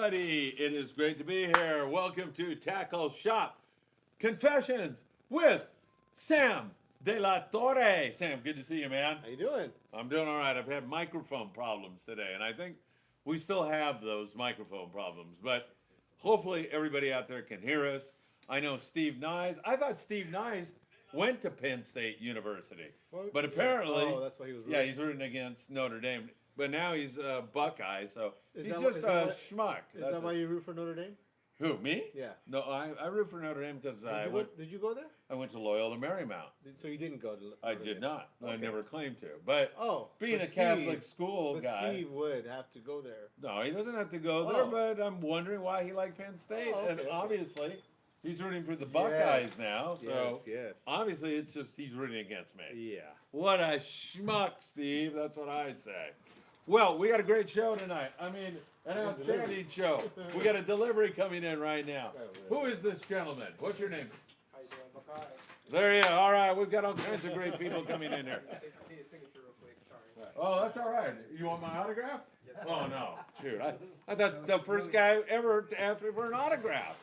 everybody. It is great to be here. Welcome to Tackle Shop Confessions with Sam de la Torre. Sam, good to see you, man. How you doing? I'm doing all right. I've had microphone problems today, and I think we still have those microphone problems, but hopefully everybody out there can hear us. I know Steve Nyes. I thought Steve Nyes went to Penn State University, Well, but apparently, oh, that's why he was. Rooting. yeah, he's rooting against Notre Dame. But now he's a Buckeye, so Is he's that just is a that why- schmuck. Is that why you root for Notre Dame? Who, me? Yeah. No, I root for Notre Dame because Did you go there? I went to Loyola Marymount. So you didn't go to. I Notre did Dame. not. I Okay. never claimed to. But being but a Catholic Steve- school but guy. Steve would have to go there. No, he doesn't have to go there, Oh. but I'm wondering why he liked Penn State. Oh, And okay. obviously, he's rooting for the Buckeyes Yes. now. So yes. obviously, it's just he's rooting against me. Yeah. What a schmuck, Steve. That's what I say. Well, we got a great show tonight. I mean, an outstanding show. We got a delivery coming in right now. Who is this gentleman? What's your name? There you are. All right, we've got all kinds of great people coming in here. Oh, that's all right. You want my autograph? Oh, no. Shoot. I thought the first guy ever to ask me for an autograph.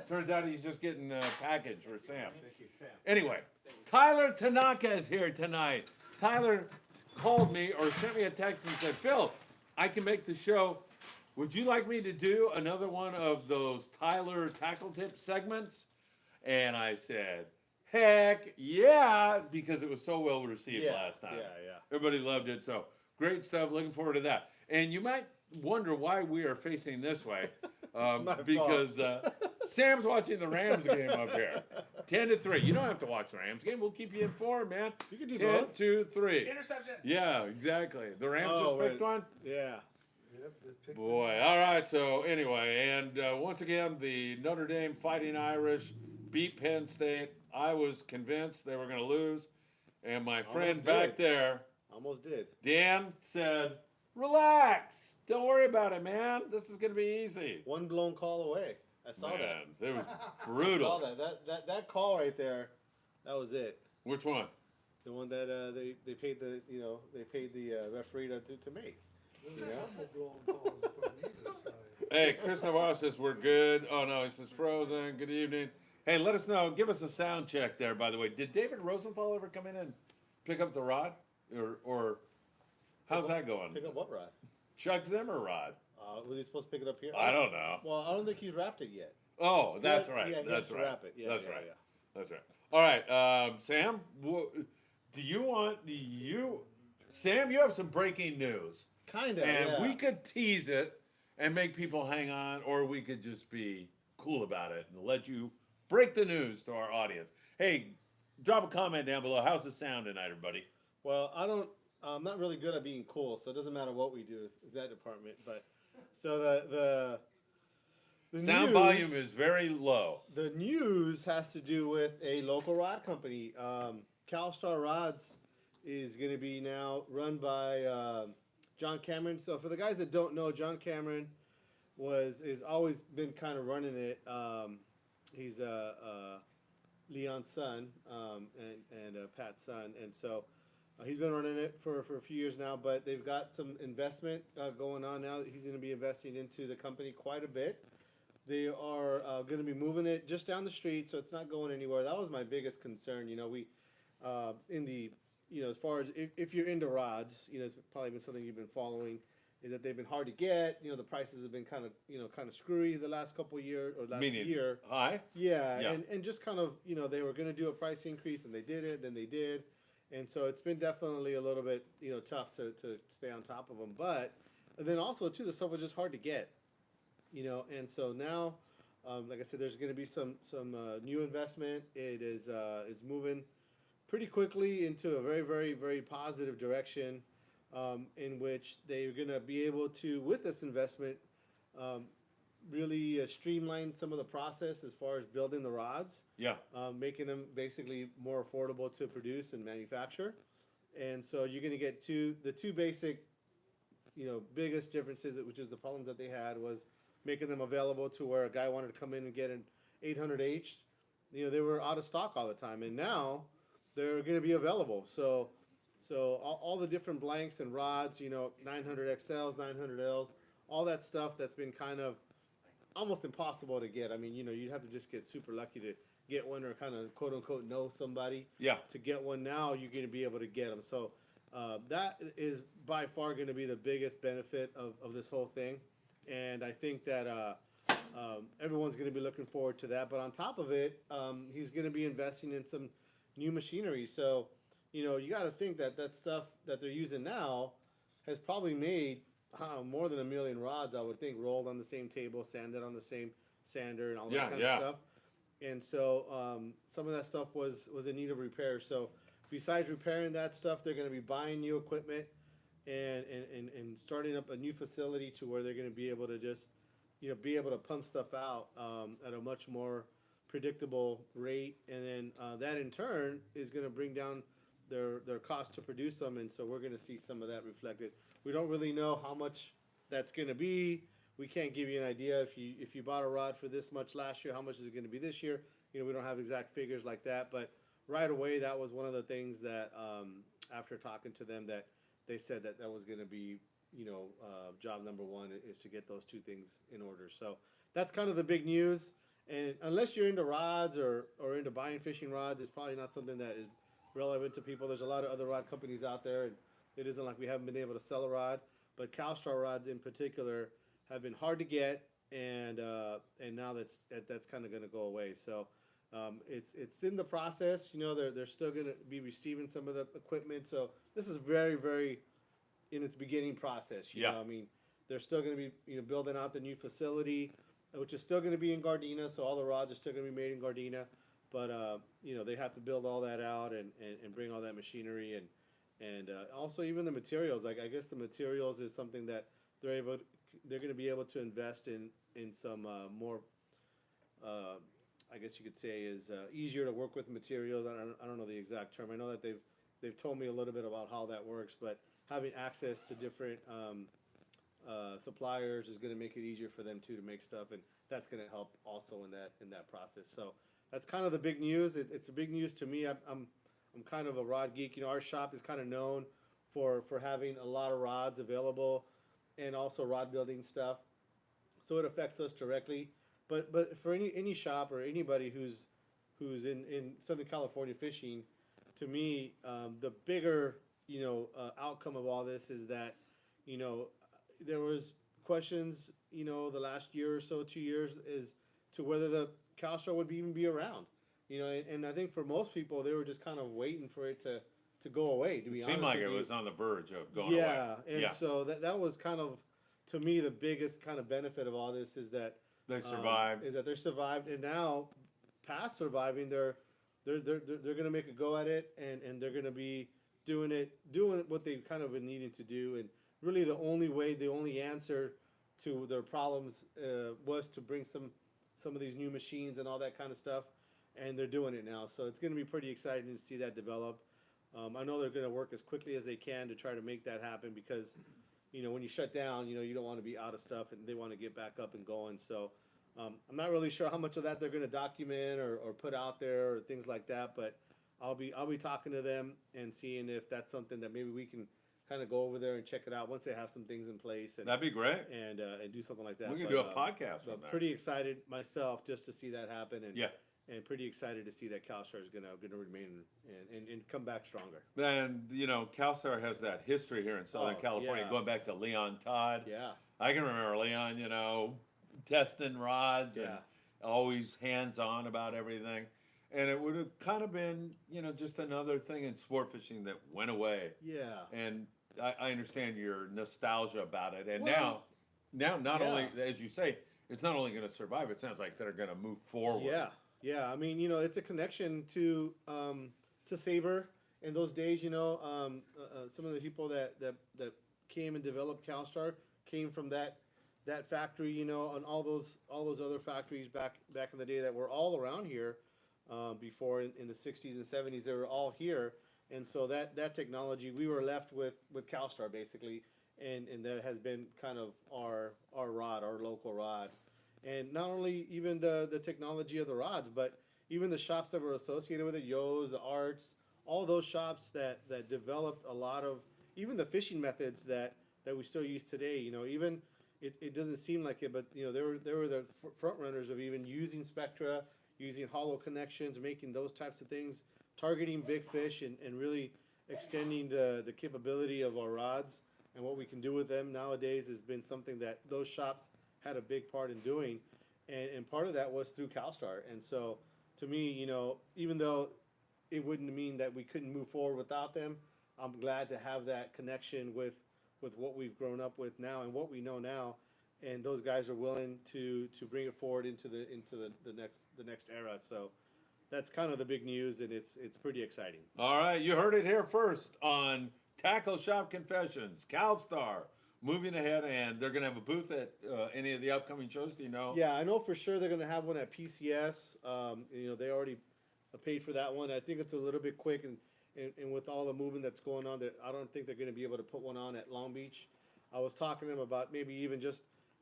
Turns out he's just getting a package for Sam. Anyway, Tyler Tanaka is here tonight. Tyler called me or sent me a text and said, Phil, I can make the show. Would you like me to do another one of those Tyler Tackle Tip segments? And I said, heck yeah, because it was so well received last time. Yeah. Everybody loved it. So great stuff. Looking forward to that. And you might wonder why we are facing this way. Because Sam's watching the Rams game up here. 10-3. You don't have to watch the Rams game. We'll keep you informed, man. You can do 10-3. Interception. Yeah, exactly. The Rams just picked one. Yeah. Boy. All right. So anyway, and once again, the Notre Dame Fighting Irish beat Penn State. I was convinced they were going to lose, and my friend back there, Almost did. Dan, said, "Relax. Don't worry about it, man. This is going to be easy." One blown call away. I saw that. Man, it was I brutal. saw that call right there. That was it. Which one? The one that they paid the referee to make. Hey, Chris Navarro says we're good. Oh no, he says frozen. Good evening. Hey, let us know. Give us a sound check there. By the way, did David Rosenthal ever come in and pick up the rod, or how's that going? Pick up what rod? Chuck Zimmer rod. Was he supposed to pick it up here? I don't know. Well, I don't think he's wrapped it yet. Oh, that's Yeah, right. yeah, he That's has to right. wrap it. Yeah, That's yeah, right. yeah. That's right. All right, Sam. Sam, you have some breaking news, Kinda. and yeah. we could tease it and make people hang on, or we could just be cool about it and let you break the news to our audience. Hey, drop a comment down below. How's the sound tonight, everybody? Well, I'm not really good at being cool, so it doesn't matter what we do with that department. But so the Sound news, volume is very low. The news has to do with a local rod company. Calstar Rods is going to be now run by John Cameron. So for the guys that don't know, John Cameron is always been kind of running it. He's Leon's son and Pat's son, and so he's been running it for a few years now. But they've got some investment going on now. He's going to be investing into the company quite a bit. They are going to be moving it just down the street, so it's not going anywhere. That was my biggest concern. We as far as if you're into rods, it's probably been something you've been following, is that they've been hard to get. The prices have been kind of screwy the last couple of years or last year. High? Yeah. And just kind of, they were going to do a price increase, and they did it, then they did. And so it's been definitely a little bit, tough to stay on top of them. But then also, too, the stuff was just hard to get, and so now, like I said, there's going to be some new investment. It is moving pretty quickly into a very, very, very positive direction, in which they're going to be able to, with this investment, really streamline some of the process as far as building the rods. Yeah. Making them basically more affordable to produce and manufacture. And so you're going to get the two basic, biggest differences, which is the problems that they had, was making them available to where a guy wanted to come in and get an 800H. They were out of stock all the time. And now they're going to be available. So all the different blanks and rods, 900 XLs, 900Ls, all that stuff that's been kind of almost impossible to get. I mean, you'd have to just get super lucky to get one or kind of quote unquote know somebody Yeah. to get one. Now you're going to be able to get them. So that is by far going to be the biggest benefit of this whole thing. And I think that everyone's going to be looking forward to that. But on top of it, he's going to be investing in some new machinery. So, you got to think that that stuff that they're using now has probably made more than 1 million rods, I would think, rolled on the same table, sanded on the same sander, and all that kind of stuff. And so some of that stuff was in need of repair. So besides repairing that stuff, they're going to be buying new equipment and starting up a new facility to where they're going to be able to just, be able to pump stuff out at a much more predictable rate. And then that in turn is going to bring down their cost to produce them. And so we're going to see some of that reflected. We don't really know how much that's going to be. We can't give you an idea. If you bought a rod for this much last year, how much is it going to be this year? We don't have exact figures like that. But right away, that was one of the things that after talking to them, that they said that was going to be, job number one is to get those two things in order. So that's kind of the big news. And unless you're into rods or into buying fishing rods, it's probably not something that is relevant to people. There's a lot of other rod companies out there, and it isn't like we haven't been able to sell a rod. But Calstar rods in particular have been hard to get, and now that's kind of going to go away. So it's in the process. They're still going to be receiving some of the equipment. So this is very, very in its beginning process. You know, I mean, they're still going to be building out the new facility, which is still going to be in Gardena. So all the rods are still going to be made in Gardena, but they have to build all that out and bring all that machinery and also even the materials. Like, I guess the materials is something that they're going to be able to invest in some more, I guess you could say, is easier to work with materials. I don't know the exact term. I know that they've told me a little bit about how that works, but having access to different suppliers is going to make it easier for them too to make stuff, and that's going to help also in that process. So that's kind of the big news. It's a big news to me. I'm kind of a rod geek. Our shop is kind of known for having a lot of rods available and also rod building stuff. So it affects us directly. But for any shop or anybody who's in Southern California fishing, to me, the bigger outcome of all this is that there was questions the last year or so, 2 years, is to whether the Calstar would even be around. And I think for most people, they were just kind of waiting for it to go away, to be honest. It seemed like it was on the verge of going away. And so that was kind of, to me, the biggest kind of benefit of all this is that they survived. They survived, and now, past surviving, they're going to make a go at it, and they're going to be doing what they've kind of been needing to do. And really, the only answer to their problems was to bring some of these new machines and all that kind of stuff, and they're doing it now. So it's going to be pretty exciting to see that develop. I know they're going to work as quickly as they can to try to make that happen, because when you shut down, you don't want to be out of stuff, and they want to get back up and going. So I'm not really sure how much of that they're going to document or put out there or things like that, but I'll be talking to them and seeing if that's something that maybe we can kind of go over there and check it out once they have some things in place. And that'd be great. And do something like that. We can do a podcast on that. Pretty excited myself just to see that happen, and yeah. And pretty excited to see that Calstar is gonna remain and come back stronger. And Calstar has that history here in Southern California, going back to Leon Todd. Yeah, I can remember Leon, testing rods and always hands-on about everything. And it would have kind of been, just another thing in sport fishing that went away. Yeah. And I understand your nostalgia about it. And now not only, as you say, it's not only going to survive, it sounds like they're going to move forward. Yeah. Yeah. I mean, it's a connection to Sabre in those days. Some of the people that came and developed Calstar came from that factory, and all those other factories back in the day that were all around here. Before in the 60s and 70s, they were all here, and so that technology, we were left with Calstar basically, and that has been kind of our local rod, and not only even the technology of the rods, but even the shops that were associated with it, Yo's, the Arts, all those shops that developed a lot of even the fishing methods that we still use today. Even it doesn't seem like it, but they were the front runners of even using spectra, using hollow connections, making those types of things, targeting big fish, and really extending the capability of our rods and what we can do with them nowadays has been something that those shops had a big part in doing, and part of that was through Calstar. And so, to me, even though it wouldn't mean that we couldn't move forward without them, I'm glad to have that connection with what we've grown up with now and what we know now, and those guys are willing to bring it forward into the next era. So that's kind of the big news, and it's pretty exciting. All right, you heard it here first on Tackle Shop Confessions. Calstar moving ahead, and they're going to have a booth at any of the upcoming shows. Do you know? Yeah, I know for sure they're going to have one at PCS. They already paid for that one. I think it's a little bit quick, and with all the movement that's going on, I don't think they're going to be able to put one on at Long Beach. I was talking to them about maybe even just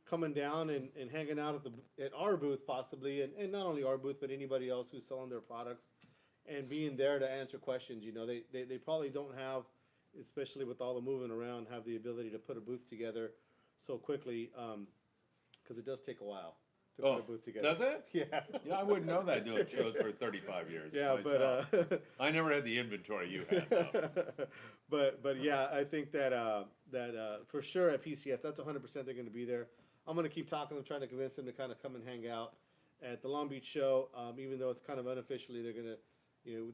coming down and hanging out at our booth possibly, and not only our booth, but anybody else who's selling their products, and being there to answer questions. They probably don't have, especially with all the moving around, have the ability to put a booth together so quickly, because it does take a while to put a booth together. Does it? Yeah. Yeah, I wouldn't know that doing shows for 35 years. Yeah, myself. but I never had the inventory you had, though. but yeah, I think that for sure at PCS, that's 100% they're going to be there. I'm going to keep talking to them, trying to convince them to kind of come and hang out at the Long Beach show, even though it's kind of unofficially they're going to,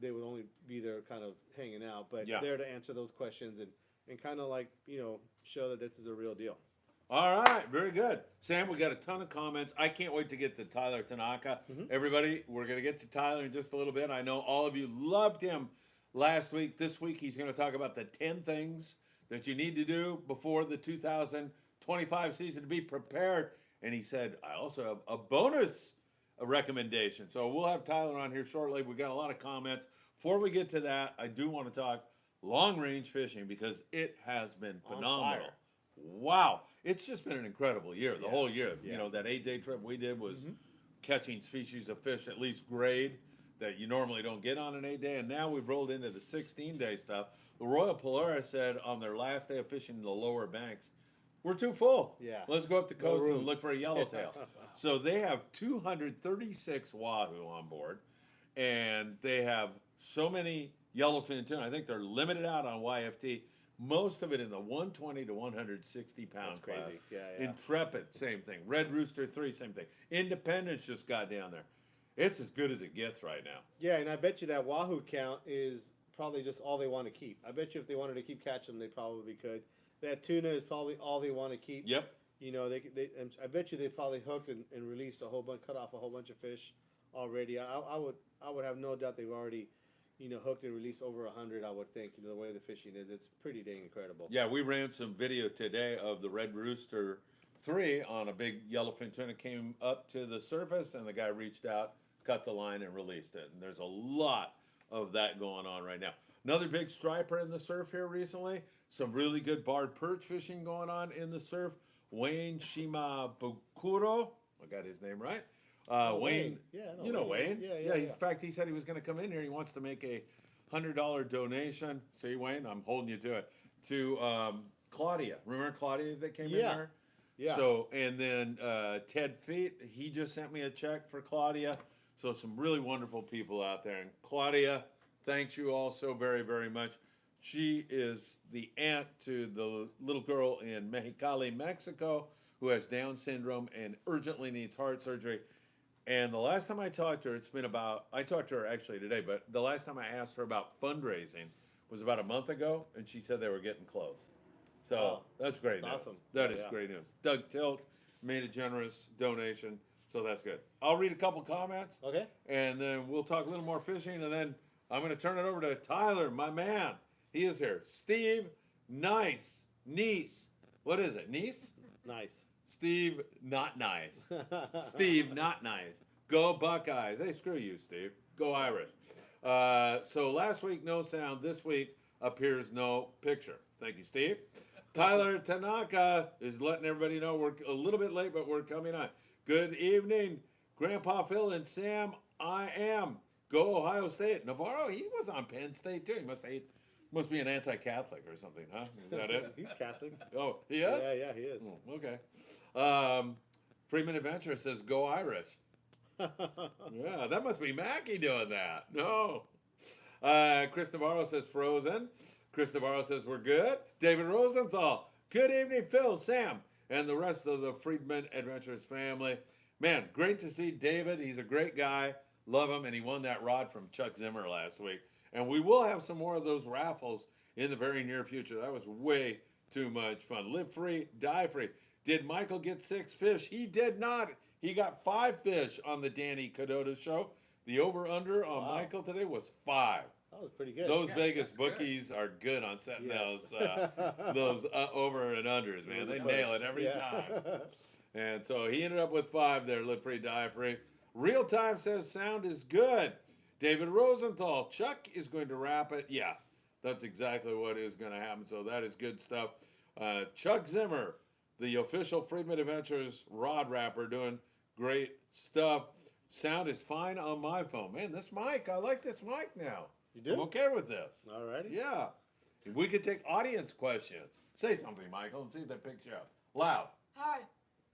they would only be there kind of hanging out, but there to answer those questions and kind of like, show that this is a real deal. All right, very good. Sam, we got a ton of comments. I can't wait to get to Tyler Tanaka. Mm-hmm. Everybody, we're going to get to Tyler in just a little bit. I know all of you loved him last week. This week, he's going to talk about the 10 things that you need to do before the 2025 season to be prepared. And he said, I also have a bonus recommendation. So we'll have Tyler on here shortly. We got a lot of comments. Before we get to that, I do want to talk long-range fishing because it has been phenomenal. Wow. It's just been an incredible year, the whole year. Yeah. That 8-day trip we did was catching species of fish, at least grade, that you normally don't get on an 8-day. And now we've rolled into the 16-day stuff. The Royal Polaris said on their last day of fishing the lower banks, we're too full. Yeah. Let's go up the coast and look for a yellowtail. So they have 236 wahoo on board, and they have so many yellowfin tuna. I think they're limited out on YFT. Most of it in the 120 to 160 pound class. Crazy. Yeah. Intrepid, same thing. Red Rooster 3, same thing. Independence just got down there. It's as good as it gets right now. Yeah, and I bet you that wahoo count is probably just all they want to keep. I bet you if they wanted to keep catching them, they probably could. That tuna is probably all they want to keep. Yep. I bet you they probably hooked and released cut off a whole bunch of fish already. I would have no doubt they've already, hooked and released over 100. I would think, the way the fishing is, it's pretty dang incredible. Yeah, we ran some video today of the Red Rooster 3 on a big yellowfin tuna came up to the surface, and the guy reached out, cut the line, and released it. And there's a lot of that going on right now. Another big striper in the surf here recently. Some really good barred perch fishing going on in the surf. Wayne Shimabukuro, I got his name right. Wayne, you know Wayne. Yeah. In fact, he said he was going to come in here. He wants to make a $100 donation. See, Wayne, I'm holding you to it. To Claudia. Remember Claudia that came in there? Yeah. So, and then Ted Feet, he just sent me a check for Claudia. So some really wonderful people out there. And Claudia, thanks you all so very, very much. She is the aunt to the little girl in Mexicali, Mexico, who has Down syndrome and urgently needs heart surgery. And the last time I talked to her, I talked to her actually today, but the last time I asked her about fundraising was about a month ago, and she said they were getting close. So that's great news. Awesome. That is great news. Doug Tilk made a generous donation, so that's good. I'll read a couple comments. Okay. And then we'll talk a little more fishing, and then I'm going to turn it over to Tyler, my man. He is here. Steve, nice. Niece. What is it? Niece? Nice. Steve, not nice. Steve, not nice. Go Buckeyes. Hey, screw you, Steve. Go Irish. So last week, no sound. This week appears no picture. Thank you, Steve. Tyler Tanaka is letting everybody know we're a little bit late, but we're coming on. Good evening, Grandpa Phil and Sam. I am. Go Ohio State. Navarro, he was on Penn State, too. He must hate Must be an anti-Catholic or something, huh? Is that it? He's Catholic. Oh, he is? Yeah, he is. Oh, okay. Friedman Adventures says, go Irish. Yeah, that must be Mackie doing that. No. Chris Navarro says, frozen. Chris Navarro says, we're good. David Rosenthal, good evening, Phil, Sam, and the rest of the Friedman Adventures family. Man, great to see David. He's a great guy. Love him, and he won that rod from Chuck Zimmer last week. And we will have some more of those raffles in the very near future. That was way too much fun. Live free, die free. Did Michael get 6 fish? He did not. He got 5 fish on the Danny Kadota Show. The over-under on Michael today was 5. That was pretty good. Those Vegas bookies are good on setting those over and unders, man. They nail it every time. And so he ended up with 5 there. Live free, die free. Real Time says sound is good. David Rosenthal, Chuck is going to wrap it. Yeah, that's exactly what is going to happen. So that is good stuff. Chuck Zimmer, the official Friedman Adventures rod wrapper, doing great stuff. Sound is fine on my phone. Man, this mic, I like this mic now. You do? I'm okay with this. All righty. Yeah. We could take audience questions. Say something, Michael, and see if that picks you up. Loud. Hi.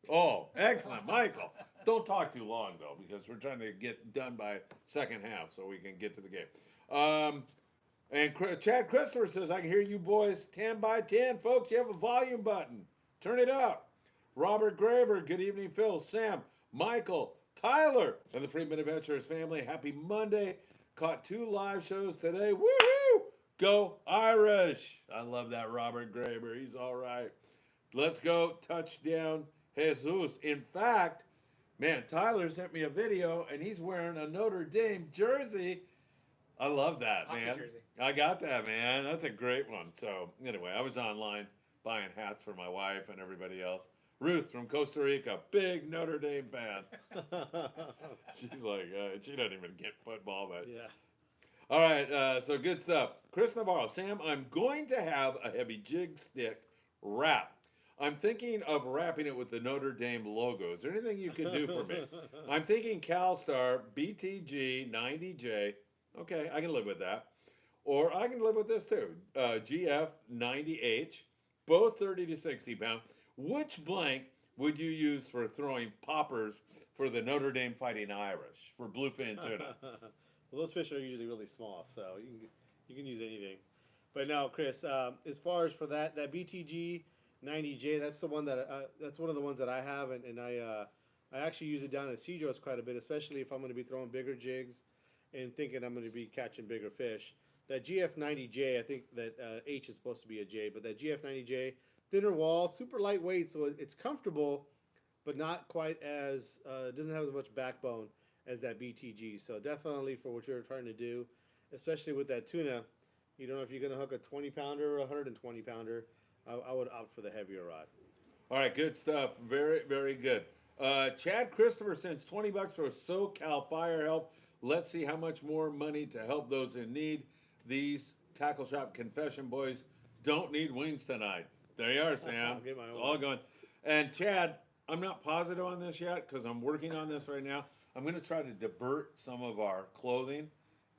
Oh, excellent, Michael. Don't talk too long, though, because we're trying to get done by second half so we can get to the game. And Chad Christopher says, I can hear you boys 10 by 10. Folks, you have a volume button. Turn it up. Robert Graber, good evening, Phil, Sam, Michael, Tyler, and the Friedman Adventures family. Happy Monday. Caught 2 live shows today. Woohoo! Go Irish. I love that Robert Graber. He's all right. Let's go. Touchdown, Jesus. In fact, man, Tyler sent me a video, and he's wearing a Notre Dame jersey. I love that, man. Jersey. I got that, man. That's a great one. So, anyway, I was online buying hats for my wife and everybody else. Ruth from Costa Rica, big Notre Dame fan. She's like, she doesn't even get football, but Yeah. all right, so good stuff. Chris Navarro, Sam, I'm going to have a heavy jig stick wrap. I'm thinking of wrapping it with the Notre Dame logo. Is there anything you can do for me? I'm thinking Calstar BTG 90J. Okay, I can live with that. Or I can live with this too. GF 90H, both 30 to 60 pound. Which blank would you use for throwing poppers for the Notre Dame Fighting Irish for bluefin tuna? Well, those fish are usually really small, so you can use anything. But no, Chris, as far as for that BTG 90J, that's the one that's one of the ones that I have, and I actually use it down at Cedros quite a bit, especially if I'm going to be throwing bigger jigs and thinking I'm going to be catching bigger fish. That GF90J, I think that H is supposed to be a J, but that GF90J, thinner wall, super lightweight, so it's comfortable, but not quite as, doesn't have as much backbone as that BTG. So definitely for what you're trying to do, especially with that tuna, you don't know if you're going to hook a 20-pounder or a 120-pounder. I would opt for the heavier rod. All right, good stuff. Very, very good. Chad Christopher sends $20 for SoCal Fire Help. Let's see how much more money to help those in need. These Tackle Shop Confession boys don't need wings tonight. There you are, Sam. I'll get my It's own all wings. going. And Chad, I'm not positive on this yet because I'm working on this right now. I'm going to try to divert some of our clothing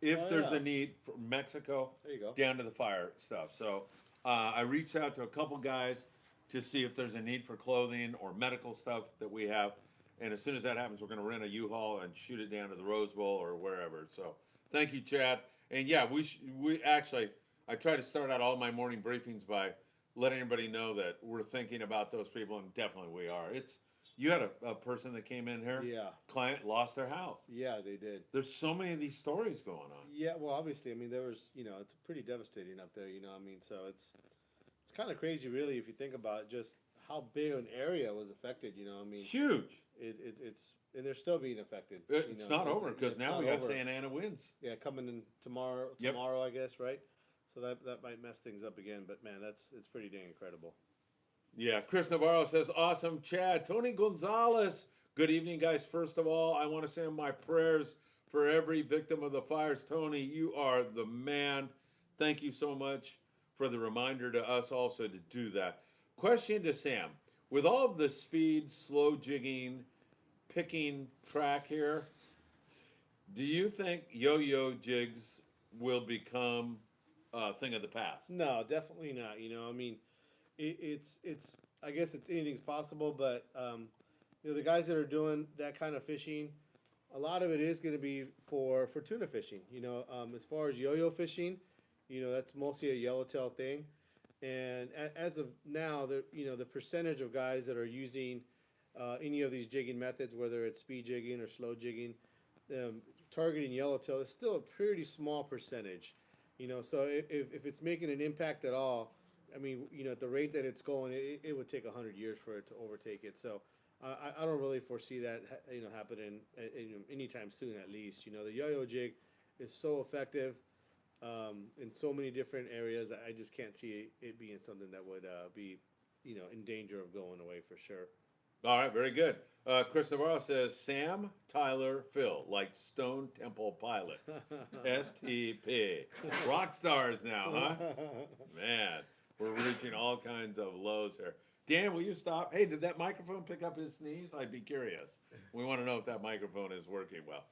if Oh, there's yeah. a need from Mexico There you go. down to the fire stuff. So I reached out to a couple guys to see if there's a need for clothing or medical stuff that we have. And as soon as that happens, we're going to rent a U-Haul and shoot it down to the Rose Bowl or wherever. So thank you, Chad. And yeah, we actually, I try to start out all my morning briefings by letting everybody know that we're thinking about those people, and definitely we are. You had a person that came in here, Yeah. client lost their house. Yeah, they did. There's so many of these stories going on. Yeah, well, obviously, I mean, there was, it's pretty devastating up there, I mean, so it's kind of crazy, really, if you think about just how big an area was affected, I mean, Huge. it's and they're still being affected. It's not over because it's now not we got over. Santa Ana winds. Yeah, coming in tomorrow, Yep. I guess, right? So that might mess things up again, but man, it's pretty dang incredible. Yeah, Chris Navarro says, awesome, Chad. Tony Gonzalez, good evening, guys. First of all, I want to send my prayers for every victim of the fires. Tony, you are the man. Thank you so much for the reminder to us also to do that. Question to Sam. With all of the speed, slow jigging, picking track here, do you think yo-yo jigs will become thing of the past. No, definitely not. You know, I mean, it's I guess it's anything's possible, but you know, the guys that are doing that kind of fishing, a lot of it is going to be for tuna fishing. You know, as far as yo-yo fishing, you know, that's mostly a yellowtail thing. And as of now, the percentage of guys that are using any of these jigging methods, whether it's speed jigging or slow jigging, targeting yellowtail is still a pretty small percentage. You know, so if it's making an impact at all, I mean, you know, at the rate that it's going, it would take 100 years for it to overtake it. So I don't really foresee that happening anytime soon, at least. You know, the yo-yo jig is so effective in so many different areas. I just can't see it being something that would be, you know, in danger of going away for sure. All right, very good. Chris Navarro says Sam, Tyler, Phil, like Stone Temple Pilots. STP. Rock stars now, huh? Man, we're reaching all kinds of lows here. Dan, will you stop? Hey, did that microphone pick up his sneeze? I'd be curious. We want to know if that microphone is working well.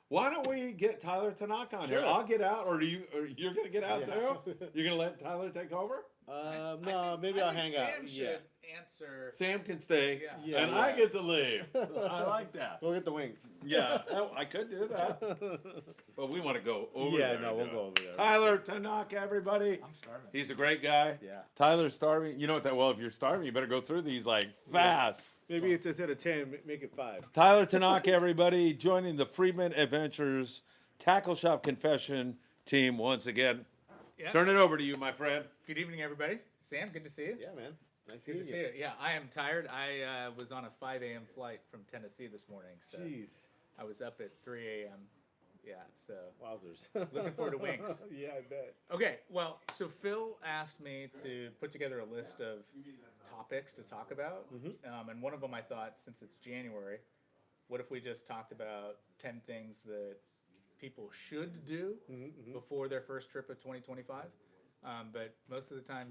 Why don't we get Tyler to knock on here? I'll get out, or you're going to get out too? You're going to let Tyler take over? No, maybe I'll hang out. Sam should answer. Sam can stay, Yeah. and I get to leave. I like that. We'll get the wings. Yeah, I could do that. But we want to go over there. Yeah, no, we'll go over there. Tyler Tanaka, everybody. I'm starving. He's a great guy. Yeah. Tyler's starving. You know what? Well, if you're starving, you better go through these like fast. Maybe it's instead of 10, make it 5. Tyler Tanaka, everybody, joining the Friedman Adventures Tackle Shop Confession team once again. Yeah. Turn it over to you, my friend. Good evening, everybody. Sam, good to see you. Yeah, man. Nice Good to seeing see you. you. Yeah, I am tired. I was on a 5 a.m. flight from Tennessee this morning, so Jeez. I was up at 3 a.m. Yeah, so Wowzers. Looking forward to wings. Yeah, I bet. okay. Well, so Phil asked me to put together a list of topics to talk about, and one of them I thought, since it's January, what if we just talked about 10 things that people should do before their first trip of 2025? But most of the time,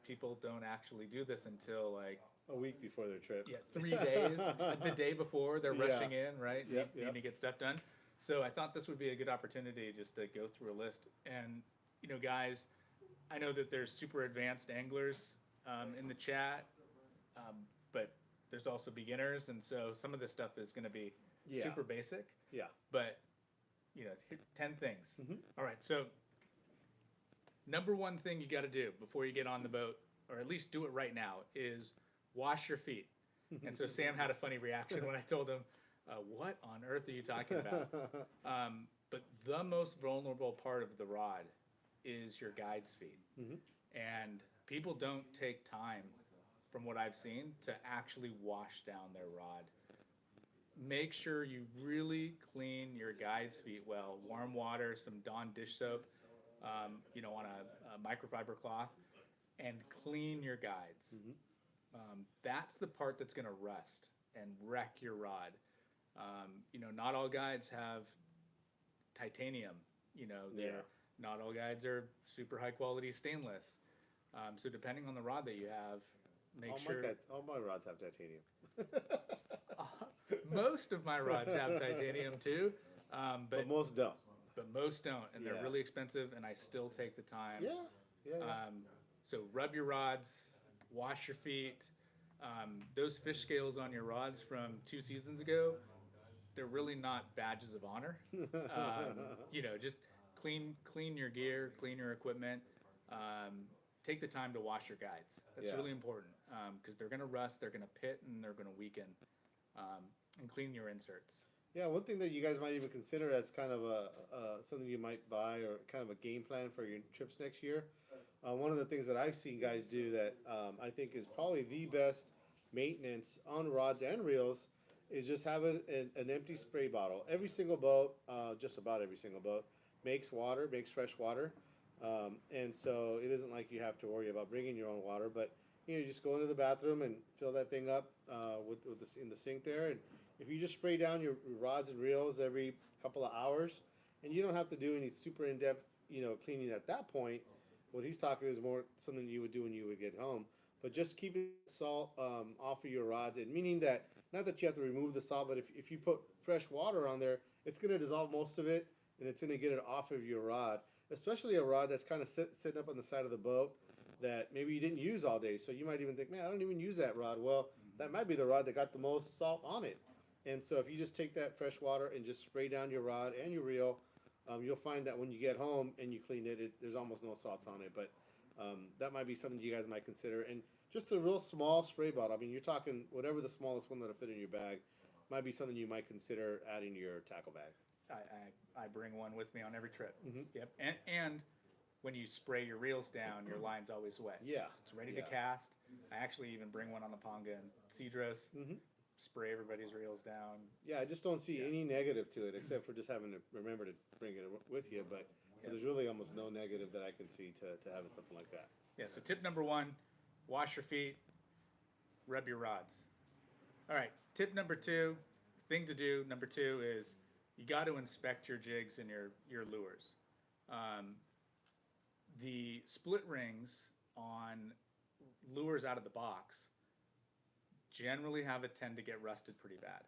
people don't actually do this until like A week before their trip. 3 days, the day before they're rushing in, right? Yep, Need to get stuff done. So I thought this would be a good opportunity just to go through a list. And, you know, guys, I know that there's super advanced anglers in the chat, but there's also beginners. And so some of this stuff is going to be super basic. Yeah. But, you know, 10 things. All right. So number one thing you got to do before you get on the boat, or at least do it right now, is wash your feet. And so Sam had a funny reaction when I told him, what on earth are you talking about? But the most vulnerable part of the rod is your guide's feet. And people don't take time, from what I've seen, to actually wash down their rod. Make sure you really clean your guide's feet well. Warm water, some Dawn dish soap, you know, on a microfiber cloth, and clean your guides. That's the part that's going to rust and wreck your rod. You know, not all guides have titanium. You know, not all guides are super high quality stainless. So depending on the rod that you have, make sure. All my rods have titanium. Most of my rods have titanium too, but most don't. But most don't, and they're really expensive. And I still take the time. So rub your rods, wash your feet. Those fish scales on your rods from 2 seasons ago, they're really not badges of honor. You know, just clean your gear, clean your equipment. Take the time to wash your guides. That's really important because they're going to rust, they're going to pit, and they're going to weaken. And clean your inserts. Yeah, one thing that you guys might even consider as kind of something you might buy or kind of a game plan for your trips next year. One of the things that I've seen guys do that I think is probably the best maintenance on rods and reels is just have an empty spray bottle. Every single boat, just about every single boat, makes fresh water. And so it isn't like you have to worry about bringing your own water, but you just go into the bathroom and fill that thing up in the sink there. And if you just spray down your rods and reels every couple of hours, and you don't have to do any super in-depth, cleaning at that point. What he's talking is more something you would do when you would get home. But just keeping salt off of your rods, and meaning that, not that you have to remove the salt, but if you put fresh water on there, it's going to dissolve most of it, and it's going to get it off of your rod. especially a rod that's kind of sitting up on the side of the boat that maybe you didn't use all day. So you might even think, man, I don't even use that rod. Well, that might be the rod that got the most salt on it. And so if you just take that fresh water and just spray down your rod and your reel, you'll find that when you get home and you clean it, there's almost no salt on it. But that might be something you guys might consider. And just a real small spray bottle. I mean, you're talking whatever the smallest one that'll fit in your bag might be something you might consider adding to your tackle bag. I bring one with me on every trip. Mhm. Yep. And when you spray your reels down, your line's always wet. Yeah. It's ready Yeah. to cast. I actually even bring one on the Ponga and Cedros. Mhm. Spray everybody's reels down. Yeah, I just don't see Yeah. any negative to it, except for just having to remember to bring it with you. But there's really almost no negative that I can see to having something like that. Yeah, so tip number 1, wash your feet, rub your rods. All right, tip number 2, thing to do, number 2 is you got to inspect your jigs and your lures. The split rings on lures out of the box generally have a tend to get rusted pretty bad.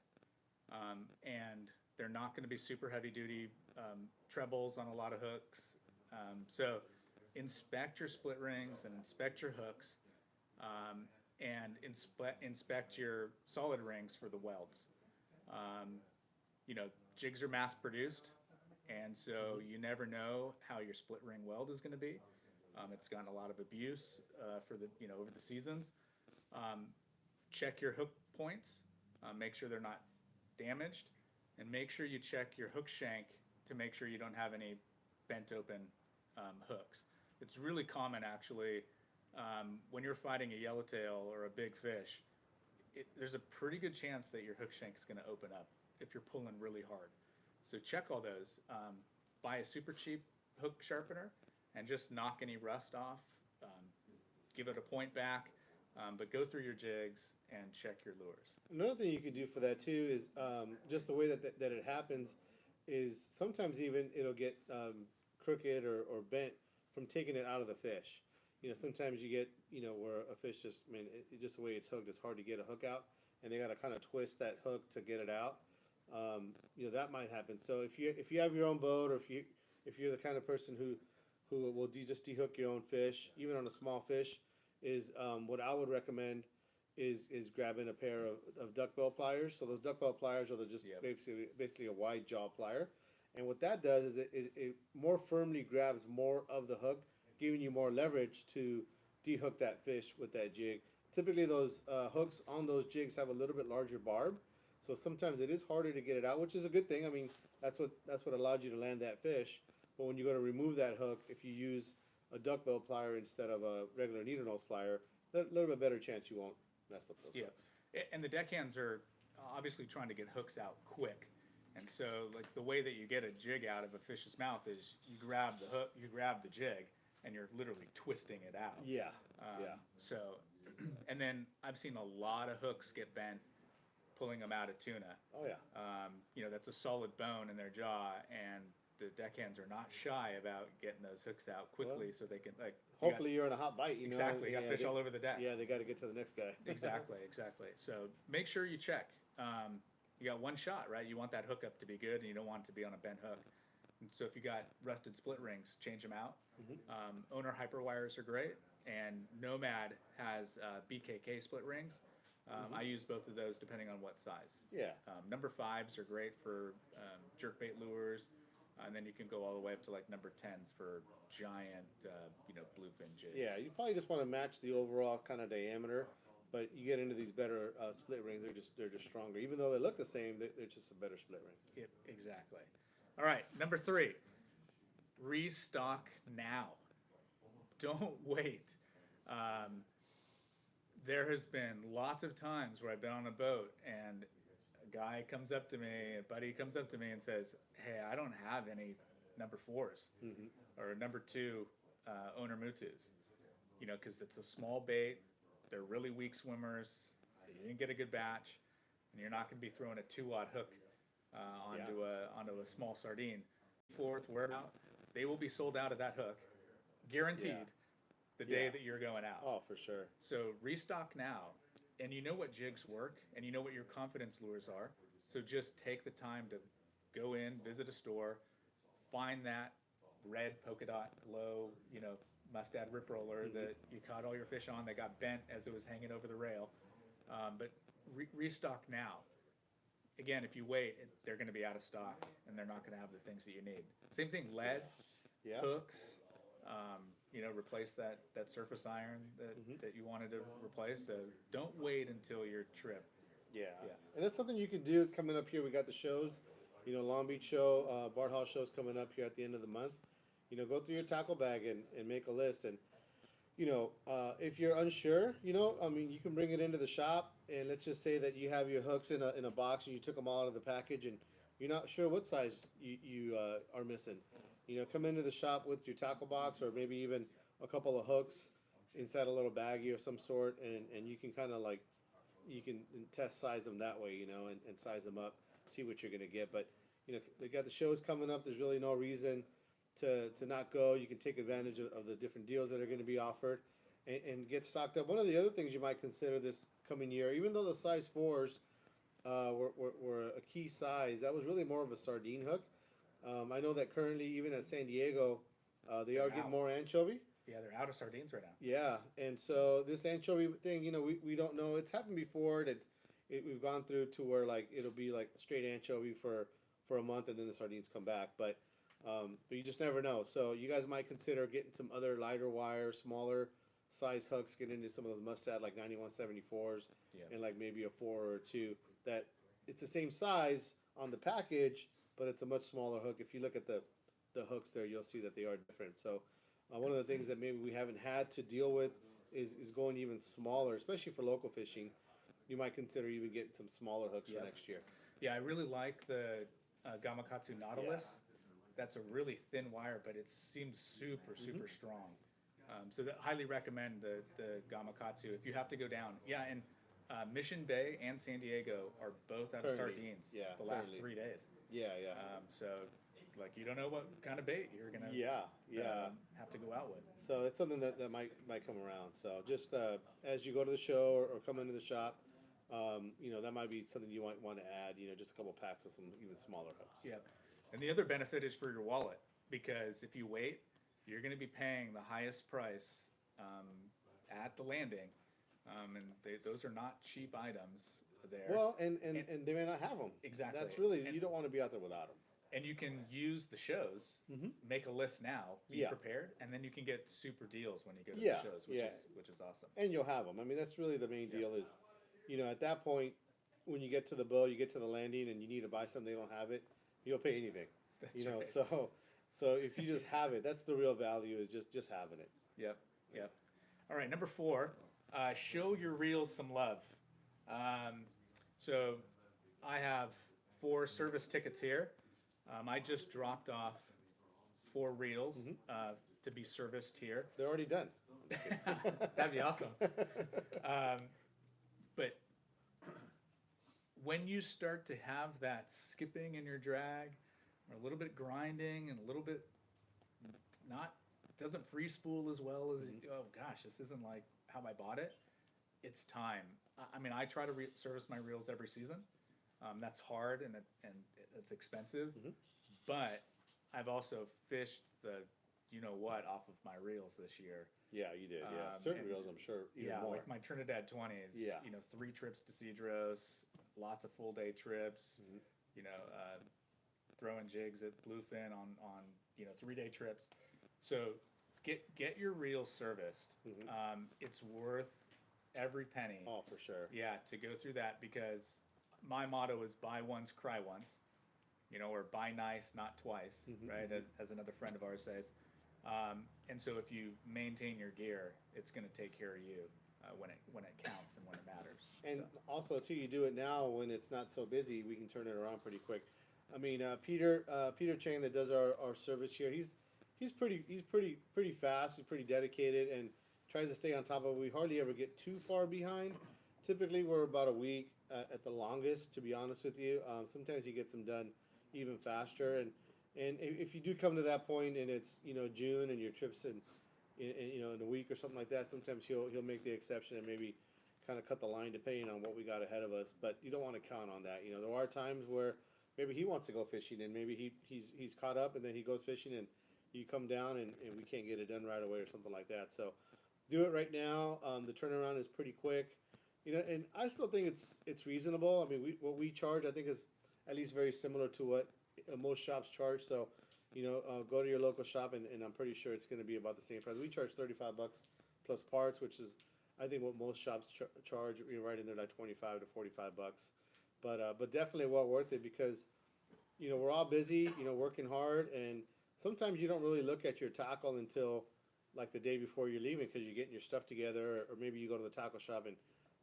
And they're not going to be super heavy duty trebles on a lot of hooks. So inspect your split rings and inspect your hooks, and inspect your solid rings for the welds. Jigs are mass produced, and so you never know how your split ring weld is going to be. It's gotten a lot of abuse for over the seasons. Check your hook points, make sure they're not damaged, and make sure you check your hook shank to make sure you don't have any bent open hooks. It's really common actually when you're fighting a yellowtail or a big fish. There's a pretty good chance that your hook shank is going to open up if you're pulling really hard. So check all those. Buy a super cheap hook sharpener and just knock any rust off. Give it a point back, but go through your jigs and check your lures. Another thing you could do for that too is just the way that it happens is sometimes even it'll get crooked or bent from taking it out of the fish. Sometimes you get where a fish just the way it's hooked, it's hard to get a hook out, and they got to kind of twist that hook to get it out. That might happen. So if you have your own boat, or if you're the kind of person who will just dehook your own fish, even on a small fish, is what I would recommend is grabbing a pair of duckbill pliers. So those duckbill pliers are just basically a wide jaw plier, and what that does is it more firmly grabs more of the hook, giving you more leverage to dehook that fish with that jig. Typically those hooks on those jigs have a little bit larger barb, so sometimes it is harder to get it out, which is a good thing. I mean, that's what allowed you to land that fish. But when you go to remove that hook, if you use a duckbill plier instead of a regular needle nose plier, a little bit better chance you won't mess up those hooks. And the deckhands are obviously trying to get hooks out quick. And so, like, the way that you get a jig out of a fish's mouth is you grab the hook, you grab the jig, and you're literally twisting it out. Yeah. So, and then I've seen a lot of hooks get bent pulling them out of tuna. Oh yeah. That's a solid bone in their jaw, and the deckhands are not shy about getting those hooks out quickly, so they can Hopefully you're in a hot bite. Exactly. You got fish all over the deck. Yeah, they got to get to the next guy. Exactly. So make sure you check. You got one shot, right? You want that hookup to be good, and you don't want it to be on a bent hook. And so if you got rusted split rings, change them out. Owner hyper wires are great, and Nomad has BKK split rings. I use both of those depending on what size. Yeah. Number 5s are great for jerkbait lures, and then you can go all the way up to like number 10s for giant, bluefin jigs. Yeah, you probably just want to match the overall kind of diameter, but you get into these better split rings. They're just stronger, even though they look the same. They're just a better split ring. Exactly. All right, number 3, restock now. Don't wait. There has been lots of times where I've been on a boat and a guy comes up to me, a buddy comes up to me and says, "Hey, I don't have any number 4s or number 2 owner mutus, because it's a small bait. They're really weak swimmers. You didn't get a good batch, and you're not going to be throwing a 2-aught hook onto a small sardine. 4th wear out, they will be sold out of that hook, guaranteed." The day that you're going out. Oh, for sure. So restock now, and you know what jigs work, and you know what your confidence lures are. So just take the time to go in, visit a store, find that red polka dot glow, mustad rip roller that you caught all your fish on that got bent as it was hanging over the rail. But restock now. Again, if you wait, they're going to be out of stock, and they're not going to have the things that you need. Same thing, lead, hooks, replace that surface iron that you wanted to replace. So don't wait until your trip. Yeah. And that's something you can do coming up here. We got the shows, Long Beach show, Bart Hall show's coming up here at the end of the month. Go through your tackle bag and make a list. And, if you're unsure, you can bring it into the shop, and let's just say that you have your hooks in a box and you took them all out of the package and you're not sure what size you are missing. Come into the shop with your tackle box, or maybe even a couple of hooks inside a little baggie of some sort, and you can kind of you can test size them that way, and size them up, see what you're going to get. But, they got the shows coming up. There's really no reason to not go. You can take advantage of the different deals that are going to be offered and get stocked up. One of the other things you might consider this coming year, even though the size 4s were a key size, that was really more of a sardine hook. I know that currently, even at San Diego, they are getting more anchovy. Yeah, they're out of sardines right now. Yeah, and so this anchovy thing, we don't know. It's happened before that we've gone through to where it'll be straight anchovy for a month, and then the sardines come back. But you just never know. So you guys might consider getting some other lighter wire, smaller size hooks, get into some of those mustad 9174s, and maybe a 4 or a 2. That it's the same size on the package, but it's a much smaller hook. If you look at the hooks there, you'll see that they are different. So one of the things that maybe we haven't had to deal with is going even smaller, especially for local fishing. You might consider even getting some smaller hooks for next year. Yeah, I really like the Gamakatsu Nautilus. That's a really thin wire, but it seems super strong. So highly recommend the Gamakatsu if you have to go down. Yeah, and Mission Bay and San Diego are both out of sardines the last 3 days. Yeah. So you don't know what kind of bait you're gonna have to go out with. So it's something that might come around. So just as you go to the show or come into the shop, that might be something you might want to add. Just a couple packs of some even smaller hooks. Yeah, and the other benefit is for your wallet, because if you wait, you're going to be paying the highest price at the landing, and those are not cheap items there. Well, and they may not have them. Exactly. That's really, you don't want to be out there without them. And you can use the shows, make a list now, be prepared, and then you can get super deals when you go to the shows, which is awesome. And you'll have them. I mean, that's really the main deal is, at that point, when you get to the boat, you get to the landing, and you need to buy something, they don't have it, you'll pay anything. That's right. So if you just have it, that's the real value, is just having it. Yep. All right, number 4, show your reels some love. So I have 4 service tickets here. I just dropped off 4 reels to be serviced here. They're already done. That'd be awesome. But when you start to have that skipping in your drag, or a little bit grinding and a little bit doesn't free spool as well as, oh gosh, this isn't like how I bought it. It's time. I mean, I try to service my reels every season. That's hard and it's expensive, but I've also fished the what off of my reels this year. Yeah, you did. Yeah, certain reels, I'm sure. Even more. Like my Trinidad 20s. Yeah, 3 trips to Cedros, lots of full day trips. Throwing jigs at bluefin on 3-day trips. So get your reels serviced. It's worth every penny. Oh, for sure. Yeah, to go through that, because my motto is buy once, cry once, or buy nice, not twice, right? As another friend of ours says. And so if you maintain your gear, it's going to take care of you when it counts and when it matters. And also, too, you do it now when it's not so busy. We can turn it around pretty quick. I mean, Peter Chang, that does our service here, he's pretty fast. He's pretty dedicated and tries to stay on top of it. We hardly ever get too far behind. Typically, we're about a week at the longest, to be honest with you. Sometimes he gets them done even faster. And if you do come to that point and it's June and your trip's in a week or something like that, sometimes he'll make the exception and maybe kind of cut the line depending on what we got ahead of us. But you don't want to count on that. There are times where maybe he wants to go fishing and maybe he's caught up and then he goes fishing and you come down and we can't get it done right away or something like that. So do it right now. The turnaround is pretty quick, and I still think it's reasonable. I mean, what we charge, I think, is at least very similar to what most shops charge. So, go to your local shop, and I'm pretty sure it's going to be about the same price. We charge $35 plus parts, which is, I think, what most shops charge. Right in there, like $25 to $45. But definitely well worth it because, we're all busy, working hard, and sometimes you don't really look at your tackle until like the day before you're leaving because you're getting your stuff together, or maybe you go to the tackle shop and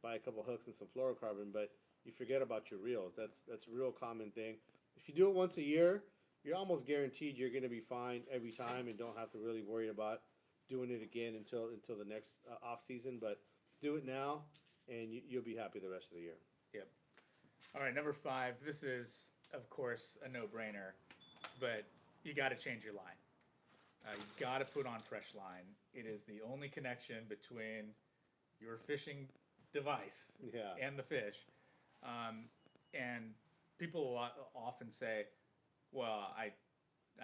buy a couple hooks and some fluorocarbon, but you forget about your reels. That's a real common thing. If you do it once a year, you're almost guaranteed you're going to be fine every time and don't have to really worry about doing it again until the next off season. But do it now, and you'll be happy the rest of the year. Yep. All right, number 5. This is, of course, a no-brainer, but you got to change your line. You got to put on fresh line. It is the only connection between your fishing device and the fish. And people will often say, well, I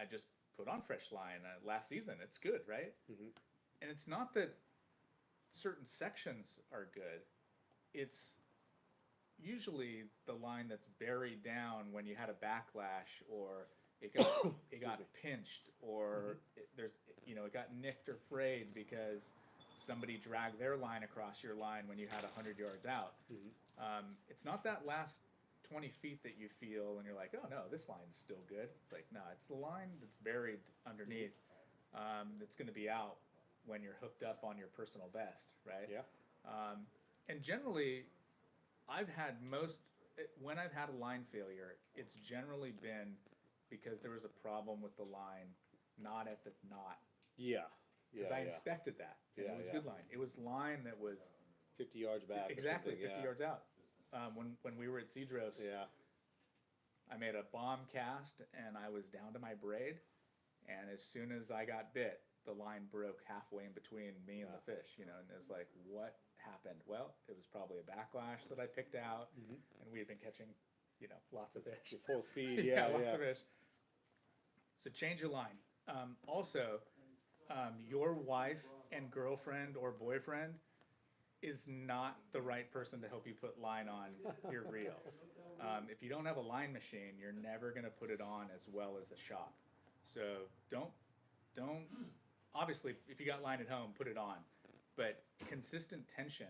just put on fresh line last season. It's good, right? Mm-hmm. And it's not that certain sections are good. It's usually the line that's buried down when you had a backlash, or it got pinched, or it got nicked or frayed because somebody dragged their line across your line when you had 100 yards out. Mm-hmm. It's not that last 20 feet that you feel and you're like, oh no, this line's still good. It's like, no, it's the line that's buried underneath that's going to be out when you're hooked up on your personal best, right? Yeah. And generally, when I've had a line failure, it's generally been because there was a problem with the line, not at the knot. Yeah. Because I inspected that, and it was good line. It was line that was 50 yards back. exactly 50 yards out. When we were at Cedros, I made a bomb cast, and I was down to my braid, and as soon as I got bit, the line broke halfway in between me and the fish, and it was like, what happened? Well, it was probably a backlash that I picked out, and we had been catching, lots of fish. Full speed, lots of fish. So change your line. Also, your wife and girlfriend or boyfriend is not the right person to help you put line on your reel. If you don't have a line machine, you're never going to put it on as well as a shop. So don't. Obviously, if you got line at home, put it on. But consistent tension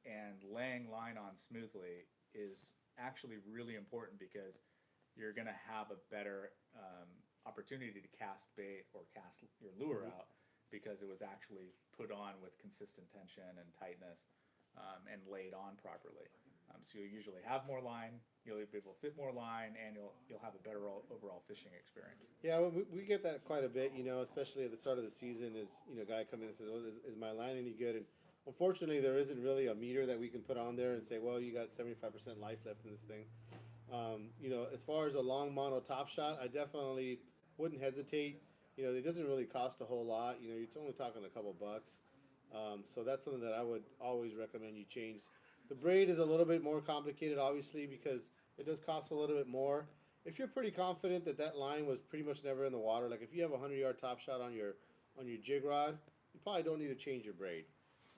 and laying line on smoothly is actually really important because you're going to have a better opportunity to cast bait or cast your lure out because it was actually put on with consistent tension and tightness and laid on properly. So you'll usually have more line, you'll be able to fit more line, and you'll have a better overall fishing experience. Yeah, we get that quite a bit, especially at the start of the season. Is a guy come in and says, "Well, is my line any good?" And unfortunately, there isn't really a meter that we can put on there and say, "Well, you got 75% life left in this thing." As far as a long mono top shot, I definitely wouldn't hesitate. It doesn't really cost a whole lot. You're only talking a couple bucks. So that's something that I would always recommend you change. The braid is a little bit more complicated, obviously, because it does cost a little bit more. If you're pretty confident that line was pretty much never in the water, like if you have a 100-yard top shot on your jig rod, you probably don't need to change your braid.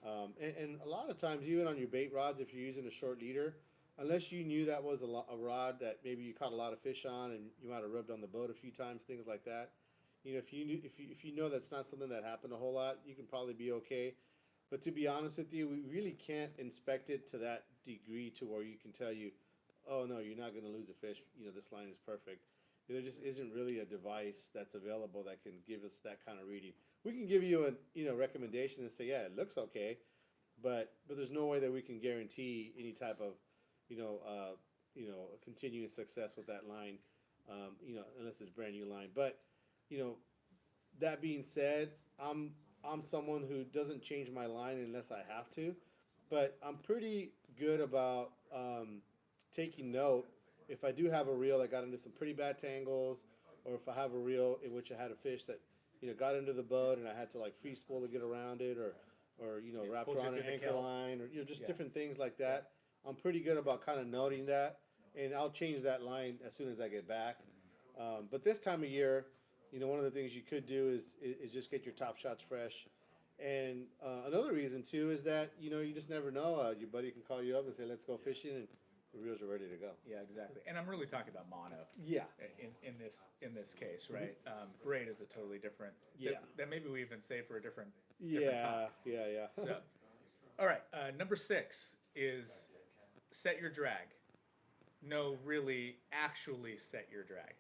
And a lot of times, even on your bait rods, if you're using a short leader, unless you knew that was a rod that maybe you caught a lot of fish on and you might have rubbed on the boat a few times, things like that. If you know that's not something that happened a whole lot, you can probably be okay. But to be honest with you, we really can't inspect it to that degree to where you can tell you, oh no, you're not going to lose a fish. This line is perfect. There just isn't really a device that's available that can give us that kind of reading. We can give you a recommendation and say, yeah, it looks okay, but there's no way that we can guarantee any type of continuing success with that line, unless it's brand new line. But that being said, I'm someone who doesn't change my line unless I have to, but I'm pretty good about taking note if I do have a reel that got into some pretty bad tangles, or if I have a reel in which I had a fish that got into the boat and I had to like free spool to get around it, or wrap around an anchor line, or just different things like that. I'm pretty good about kind of noting that, and I'll change that line as soon as I get back. But this time of year, one of the things you could do is just get your top shots fresh. And another reason too is that you just never know. Your buddy can call you up and say, "Let's go fishing," and the reels are ready to go. Yeah, exactly. And I'm really talking about mono. Yeah. In this case, right? Braid is a totally different. Yeah. That maybe we even say for a different Yeah, talk. yeah. So, all right. Number 6 is set your drag. No, really, actually set your drag.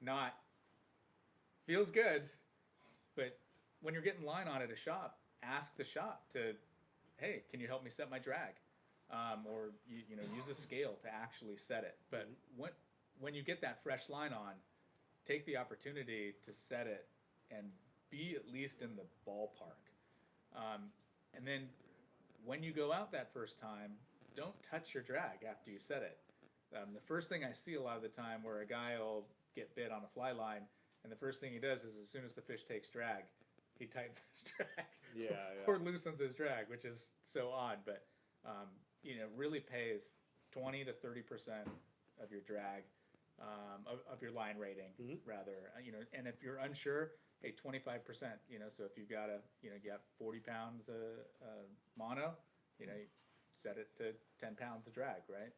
Not feels good, but when you're getting line on at a shop, ask the shop to, hey, can you help me set my drag? Or use a scale to actually set it. But when you get that fresh line on, take the opportunity to set it and be at least in the ballpark. And then when you go out that first time, don't touch your drag after you set it. The first thing I see a lot of the time where a guy will get bit on a fly line, and the first thing he does is as soon as the fish takes drag, he tightens his drag. Yeah. Or loosens his drag, which is so odd, but really pays 20 to 30% of your drag, of your line rating, rather. And if you're unsure, hey, 25%. So if you've got you got 40 pounds mono, set it to 10 pounds of drag, right?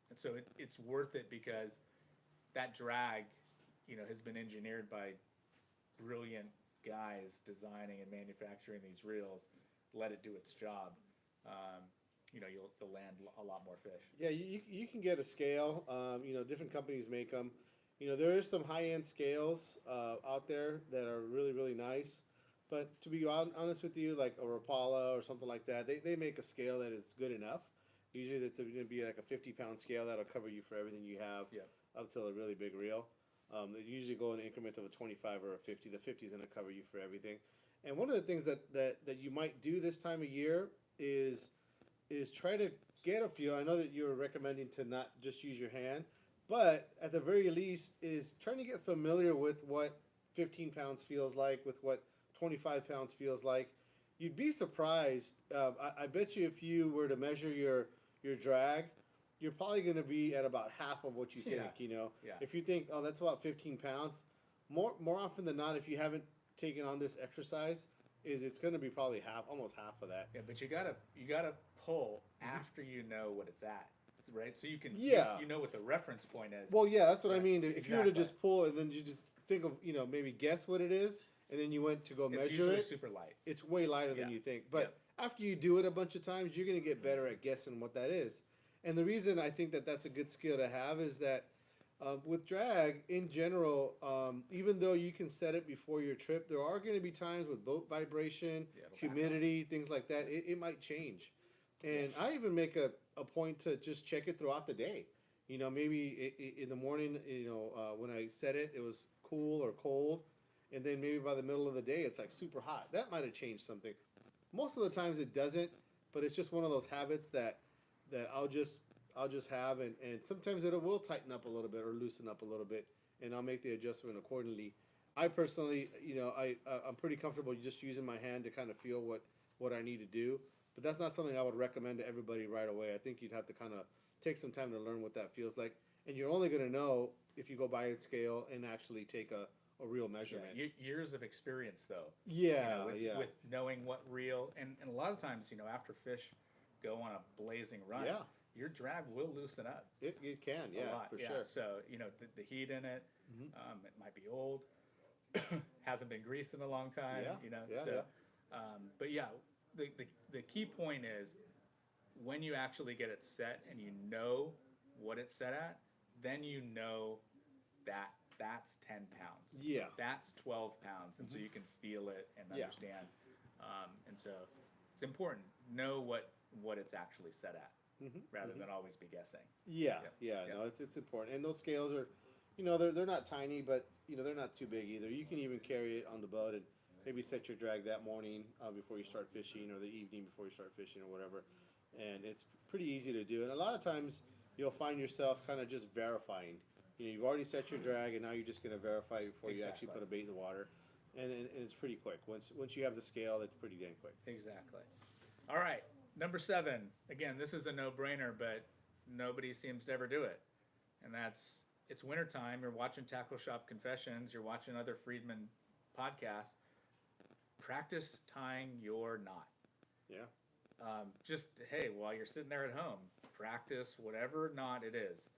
And so it's worth it because that drag, has been engineered by brilliant guys designing and manufacturing these reels. Let it do its job. You'll land a lot more fish. Yeah, you can get a scale. Different companies make them. There is some high-end scales out there that are really, really nice. But to be honest with you, like a Rapala or something like that, they make a scale that is good enough. Usually it's going to be like a 50-pound scale that'll cover you for everything you have up till a really big reel. They usually go in an increment of a 25 or a 50. The 50 is going to cover you for everything. And one of the things that you might do this time of year is try to get a feel. I know that you're recommending to not just use your hand, but at the very least is trying to get familiar with what 15 pounds feels like, with what 25 pounds feels like. You'd be surprised. I bet you if you were to measure your drag, you're probably going to be at about half of what you think. Yeah. If you think, oh, that's about 15 pounds, more often than not, if you haven't taken on this exercise, it's going to be probably almost half of that. Yeah, but you gotta pull after you know what it's at, right? So you can you know what the reference point is. Well, yeah, that's what I mean. If you were to Exactly. just pull and then you just think of maybe guess what it is, and then you went to go It's measure usually it, super light. it's way lighter than Yeah. you think. But after you do it a bunch of times, you're going to get better at guessing what that is. And the reason I think that that's a good skill to have is that with drag in general, even though you can set it before your trip, there are going to be times with boat vibration, humidity, things like that. It might change. And I even make a point to just check it throughout the day. Maybe in the morning, when I set it, it was cool or cold. And then maybe by the middle of the day, it's like super hot. That might have changed something. Most of the times it doesn't, but it's just one of those habits that I'll just have, and sometimes it will tighten up a little bit or loosen up a little bit, and I'll make the adjustment accordingly. I personally, I'm pretty comfortable just using my hand to kind of feel what I need to do, but that's not something I would recommend to everybody right away. I think you'd have to kind of take some time to learn what that feels like, and you're only going to know if you go buy a scale and actually take a real measurement. Yeah, years of experience, though. Yeah, with knowing what reel, and a lot of times, after fish go on a blazing run, your drag will loosen up. It can, for sure. So, the heat in it, it might be old, hasn't been greased in a long time, but the key point is when you actually get it set and you know what it's set at, then that's 10 pounds. Yeah. That's 12 pounds. And so you can feel it and understand. And so it's important. Know what it's actually set at rather than always be guessing. Yeah. No, it's important. And those scales are, they're not tiny, but, they're not too big either. You can even carry it on the boat and maybe set your drag that morning before you start fishing, or the evening before you start fishing, or whatever. And it's pretty easy to do. And a lot of times you'll find yourself kind of just verifying. You've already set your drag, and now you're just going to verify before you actually put a bait in the water. And it's pretty quick. Once you have the scale, it's pretty dang quick. Exactly. All right, number 7. Again, this is a no-brainer, but nobody seems to ever do it. And that's it's wintertime, you're watching Tackle Shop Confessions, you're watching other Friedman podcasts, practice tying your knot. Yeah. Just, hey, while you're sitting there at home, practice whatever knot it is.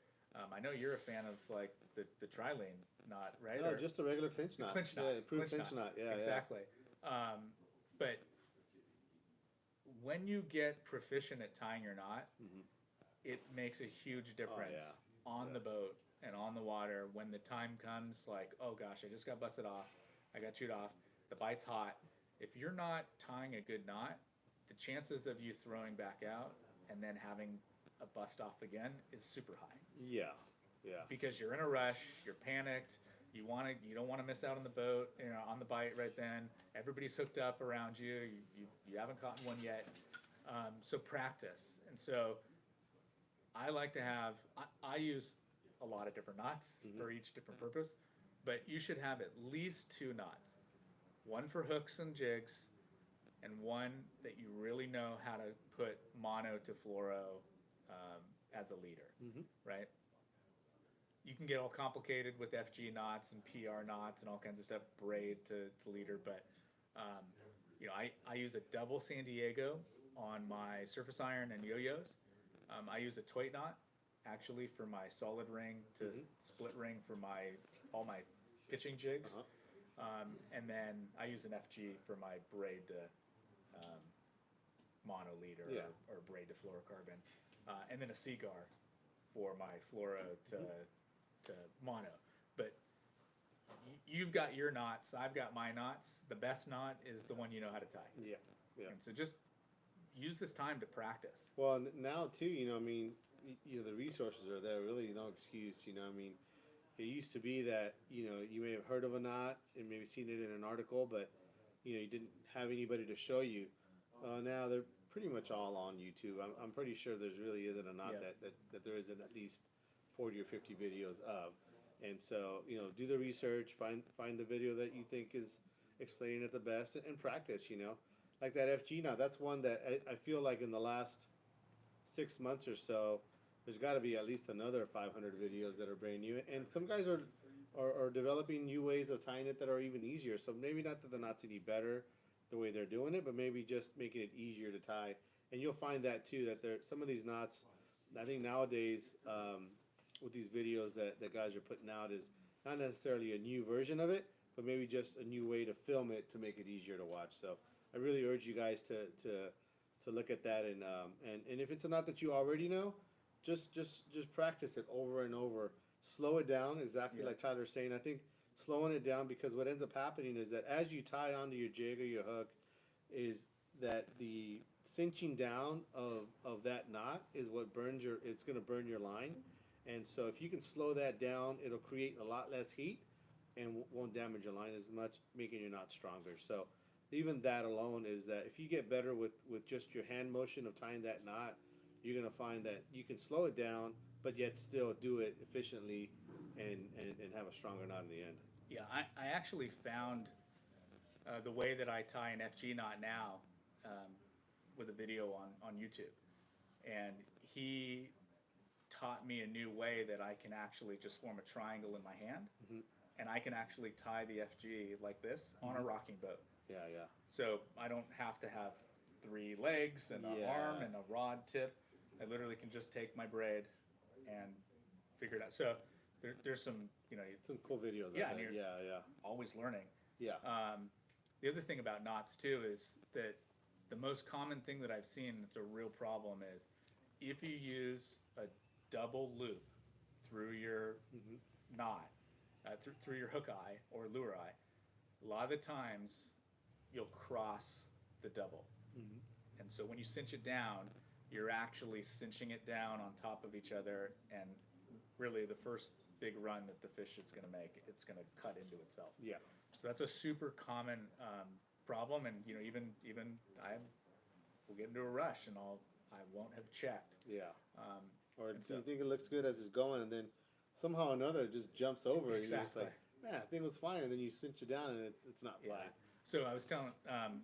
I know you're a fan of like the trilene knot, right? No, just a regular clinch knot. Clinch knot. Yeah, improved clinch knot. Yeah, exactly. But when you get proficient at tying your knot, it makes a huge difference on the boat and on the water. When the time comes, like, oh gosh, I just got busted off, I got chewed off, the bite's hot. If you're not tying a good knot, the chances of you throwing back out and then having a bust off again is super high. Yeah. Yeah. Because you're in a rush, you're panicked, you don't want to miss out on the boat, on the bite right then. Everybody's hooked up around you. You haven't caught one yet. So practice. And so I like to have, I use a lot of different knots for each different purpose, but you should have at least 2 knots. One for hooks and jigs, and one that you really know how to put mono to fluoro as a leader, right? You can get all complicated with FG knots and PR knots and all kinds of stuff, braid to leader, but I use a double San Diego on my surface iron and yo-yos. I use a toit knot actually for my solid ring to split ring for all my pitching jigs. And then I use an FG for my braid to mono leader or braid to fluorocarbon. And then a Seagar for my fluoro to mono. But you've got your knots, I've got my knots. The best knot is the one you know how to tie. Yeah. Yeah. And so just use this time to practice. Well, now too, I mean, the resources are there. Really, no excuse. I mean, it used to be that you may have heard of a knot and maybe seen it in an article, but you didn't have anybody to show you. Now they're pretty much all on YouTube. I'm pretty sure there's really isn't a knot that there isn't at least 40 or 50 videos of. And so do the research, find the video that you think is explaining it the best, and practice. Like that FG knot. That's one that I feel like in the last 6 months or so, there's got to be at least another 500 videos that are brand new, and some guys are developing new ways of tying it that are even easier. So maybe not that the knot's any better the way they're doing it, but maybe just making it easier to tie. And you'll find that too, that some of these knots, I think nowadays with these videos that guys are putting out, is not necessarily a new version of it, but maybe just a new way to film it to make it easier to watch. So I really urge you guys to look at that, and if it's a knot that you already know, just practice it over and over. Slow it down, exactly like Tyler's saying. I think slowing it down, because what ends up happening is that as you tie onto your jig or your hook, is that the cinching down of that knot is what it's going to burn your line. And so if you can slow that down, it'll create a lot less heat and won't damage your line as much, making your knot stronger. So even that alone is that if you get better with just your hand motion of tying that knot, you're going to find that you can slow it down, but yet still do it efficiently and have a stronger knot in the end. Yeah, I actually found the way that I tie an FG knot now with a video on YouTube. And he taught me a new way that I can actually just form a triangle in my hand, and I can actually tie the FG like this on a rocking boat. Yeah, yeah. So I don't have to have 3 legs and an arm and a rod tip. I literally can just take my braid and figure it out. So there's some, some cool videos. Yeah, out there. and you're always learning. Yeah. The other thing about knots too is that the most common thing that I've seen that's a real problem is if you use a double loop through your knot, through your hook eye or lure eye, a lot of the times you'll cross the double. And so when you cinch it down, you're actually cinching it down on top of each other, and really the first big run that the fish is going to make, it's going to cut into itself. Yeah. So that's a super common problem, and even we'll get into a rush, and I won't have checked. Yeah. Or so, you think it looks good as it's going, and then somehow or another it just jumps over, and you're just like, man, I think it was fine, and then you cinch it down, and it's not flying. So I was telling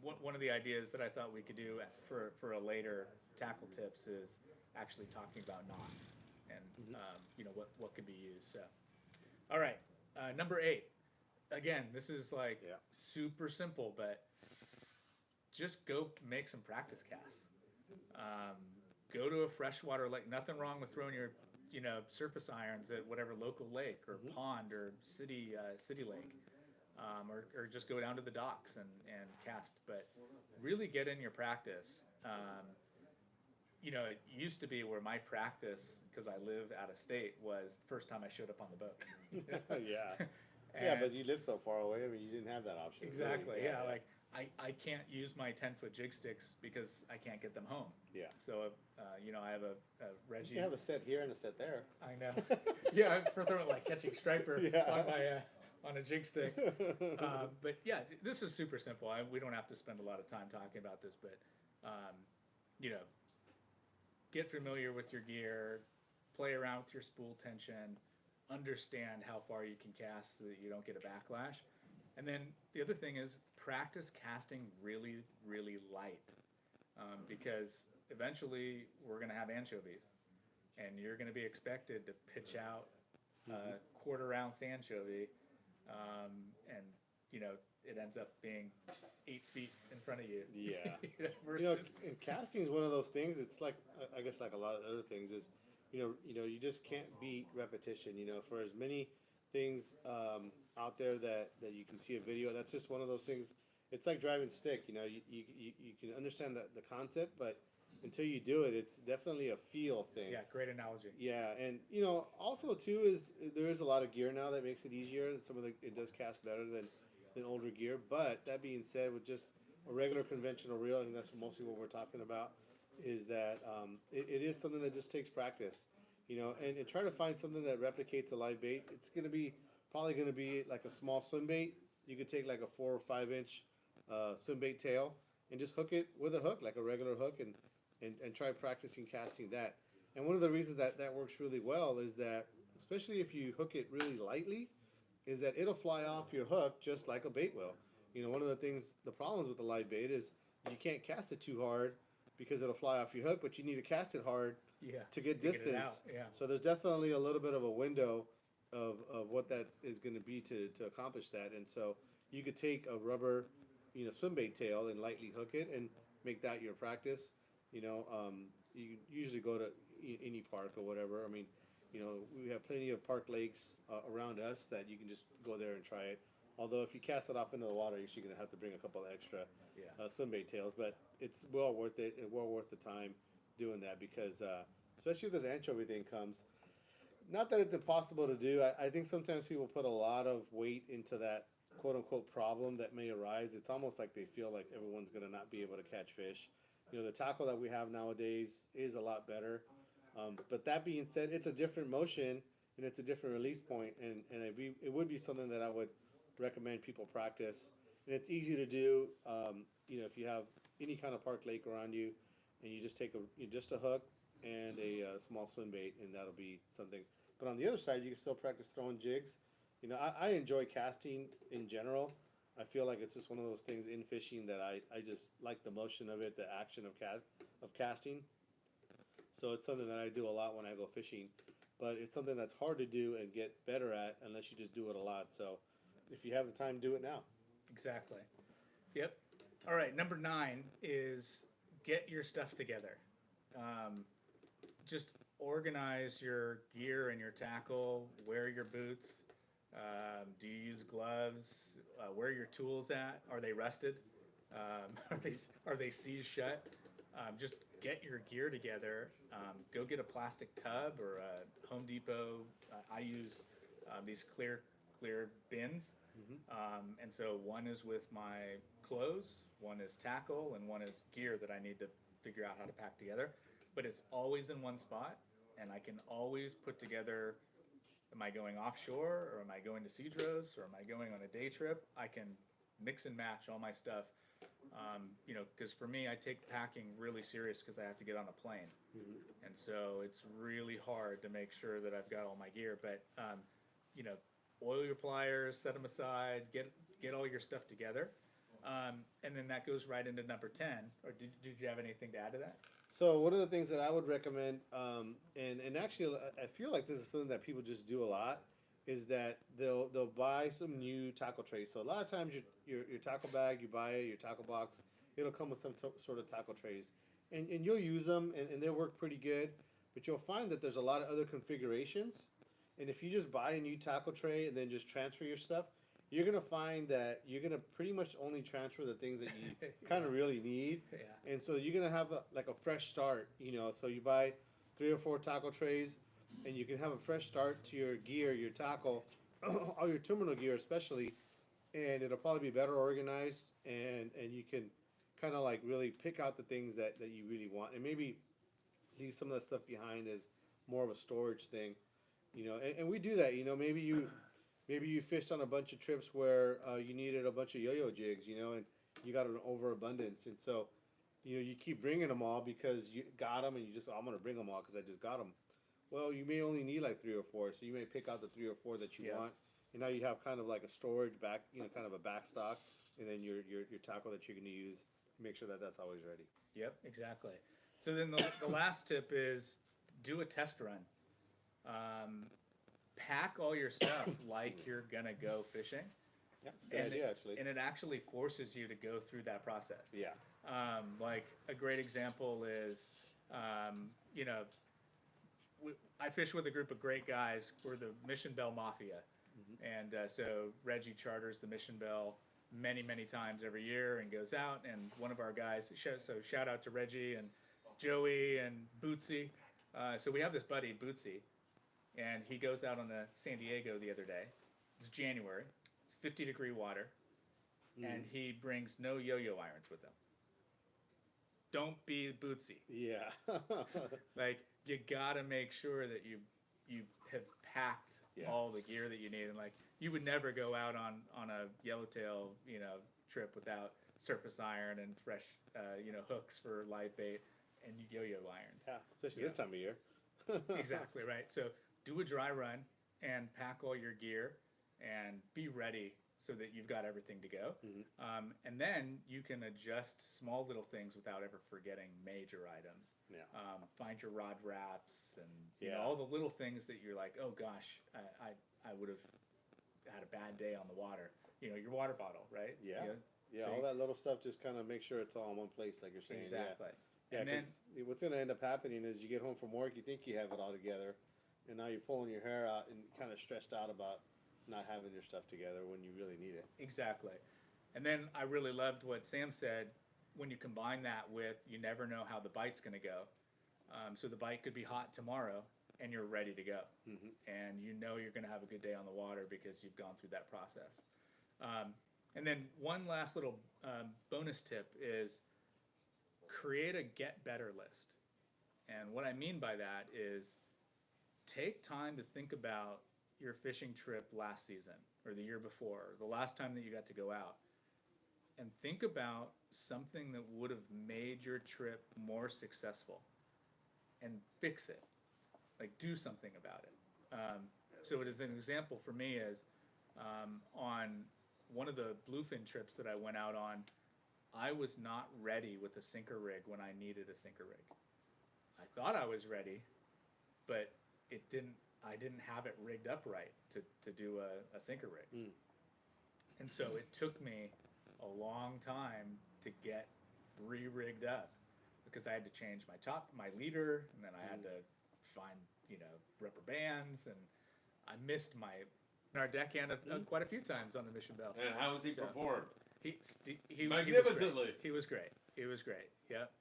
one of the ideas that I thought we could do for a later tackle tips is actually talking about knots and what could be used. So All right, number 8. Again, this is like Yeah. super simple, but just go make some practice casts. Go to a freshwater lake. Nothing wrong with throwing your, surface irons at whatever local lake or pond or city lake, or just go down to the docks and cast. But really get in your practice. It used to be where my practice, because I live out of state, was the first time I showed up on the boat. Yeah. Yeah, And- but you live so far away. I mean, you didn't have that option. Exactly. really. Yeah. Like I can't use my 10-foot jig sticks because I can't get them home. Yeah. So I have a Reggie. You have a set here and a set there. I know. Yeah, for throwing like catching striper Yeah. on my on a jig stick. But yeah, this is super simple. We don't have to spend a lot of time talking about this, but get familiar with your gear, play around with your spool tension, understand how far you can cast so that you don't get a backlash. And then the other thing is practice casting really, really light, because eventually we're going to have anchovies, and you're going to be expected to pitch out a quarter-ounce anchovy, and it ends up being 8 feet in front of you. Yeah. Versus, And casting is one of those things. It's like, I guess, like a lot of other things is, you just can't beat repetition. For as many things out there that you can see a video, that's just one of those things. It's like driving stick. You can understand the concept, but until you do it, it's definitely a feel thing. yeah, great analogy. Yeah, and also too is there is a lot of gear now that makes it easier. It does cast better than older gear. But that being said, with just a regular conventional reel, I think that's mostly what we're talking about. Is that it is something that just takes practice, and try to find something that replicates a live bait. It's probably gonna be like a small swim bait. You could take like a 4 or 5 inch swim bait tail and just hook it with a hook, like a regular hook, and try practicing casting that. And one of the reasons that works really well is that, especially if you hook it really lightly, is that it'll fly off your hook just like a bait will. One of the problems with the live bait is you can't cast it too hard because it'll fly off your hook, but you need to cast it hard to get distance. Get it out, yeah. So there's definitely a little bit of a window of what that is going to be to accomplish that. And so you could take a rubber, swim bait tail and lightly hook it and make that your practice. You usually go to any park or whatever. I mean, we have plenty of park lakes around us that you can just go there and try it. Although if you cast it off into the water, you're actually going to have to bring a couple of extra swim bait tails. But it's well worth it and well worth the time doing that because especially if this anchovy thing comes. Not that it's impossible to do. I think sometimes people put a lot of weight into that quote-unquote problem that may arise. It's almost like they feel like everyone's going to not be able to catch fish. The tackle that we have nowadays is a lot better. But that being said, it's a different motion and it's a different release point, and it would be something that I would recommend people practice. And it's easy to do. If you have any kind of park lake around you, and you just take just a hook and a small swim bait, and that'll be something. But on the other side, you can still practice throwing jigs. I enjoy casting in general. I feel like it's just one of those things in fishing that I just like the motion of it, the action of casting. So it's something that I do a lot when I go fishing, but it's something that's hard to do and get better at unless you just do it a lot. So if you have the time, do it now. Exactly. Yep. All right. Number 9 is get your stuff together. Just organize your gear and your tackle. Wear your boots. Do you use gloves? Where are your tools at? Are they rusted? Are they seized shut? Just get your gear together. Go get a plastic tub or a Home Depot. I use these clear bins. And so one is with my clothes, one is tackle, and one is gear that I need to figure out how to pack together. But it's always in one spot, and I can always put together, am I going offshore, or am I going to Cedros, or am I going on a day trip? I can mix and match all my stuff. Because for me, I take packing really serious because I have to get on a plane. And so it's really hard to make sure that I've got all my gear. But, oil your pliers, set them aside, get all your stuff together. And then that goes right into number 10. Or did you have anything to add to that? So one of the things that I would recommend, and actually I feel like this is something that people just do a lot, is that they'll buy some new tackle trays. So a lot of times your tackle bag, you buy it, your tackle box, it'll come with some sort of tackle trays, and you'll use them, and they work pretty good. But you'll find that there's a lot of other configurations, and if you just buy a new tackle tray and then just transfer your stuff, you're gonna find that you're gonna pretty much only transfer the things that you kind of really need, and so you're gonna have like a fresh start. So you buy 3 or 4 tackle trays, and you can have a fresh start to your gear, your tackle, or your terminal gear especially, and it'll probably be better organized, and you can kind of like really pick out the things that you really want, and maybe leave some of that stuff behind as more of a storage thing, and we do that. Maybe you fished on a bunch of trips where you needed a bunch of yo-yo jigs, and you got an overabundance, and so you keep bringing them all because you got them, and you just, I'm gonna bring them all because I just got them. Well, you may only need like 3 or 4, so you may pick out the 3 or 4 that you want, and now you have kind of like a storage back, kind of a back stock, and then your tackle that you're gonna use. Make sure that that's always ready. Yep, exactly. So then the last tip is do a test run. Pack all your stuff like you're gonna go fishing. Yeah, it's a good idea, actually. And it actually forces you to go through that process. Yeah. Like a great example is, I fish with a group of great guys. We're the Mission Bell Mafia. And so Reggie charters the Mission Bell many, many times every year and goes out. And one of our guys, so shout out to Reggie and Joey and Bootsy. So we have this buddy, Bootsy, and he goes out on the San Diego the other day. It's January. It's 50-degree water. And he brings no yo-yo irons with him. Don't be Bootsy. Yeah. Like, you gotta make sure that you have packed all the gear that you need, and like you would never go out on a yellowtail trip without surface iron and fresh hooks for live bait and yo-yo irons. Yeah, especially this time of year. Exactly right. So do a dry run and pack all your gear and be ready so that you've got everything to go. And then you can adjust small little things without ever forgetting major items. Yeah. Find your rod wraps and all the little things that you're like, oh gosh, I would have had a bad day on the water. Your water bottle, right? Yeah. Yeah, So all that little stuff, just kind of make sure it's all in one place, like you're saying. Exactly. Yeah, And then, because what's going to end up happening is you get home from work, you think you have it all together, and now you're pulling your hair out and kind of stressed out about not having your stuff together when you really need it. exactly. And then I really loved what Sam said. When you combine that with, you never know how the bite's going to go. So the bite could be hot tomorrow, and you're ready to go. And you're going to have a good day on the water because you've gone through that process. And then one last little bonus tip is create a get better list. And what I mean by that is take time to think about your fishing trip last season or the year before, or the last time that you got to go out, and think about something that would have made your trip more successful and fix it. Like, do something about it. So as an example for me is on one of the bluefin trips that I went out on, I was not ready with a sinker rig when I needed a sinker rig. I thought I was ready, but I didn't have it rigged up right to do a sinker rig. And so it took me a long time to get re-rigged up because I had to change my leader, and then I had to find, rubber bands, and I missed our deckhand quite a few times on the Mission Bell. And how was he performed? He Magnificently. He was great. Yep.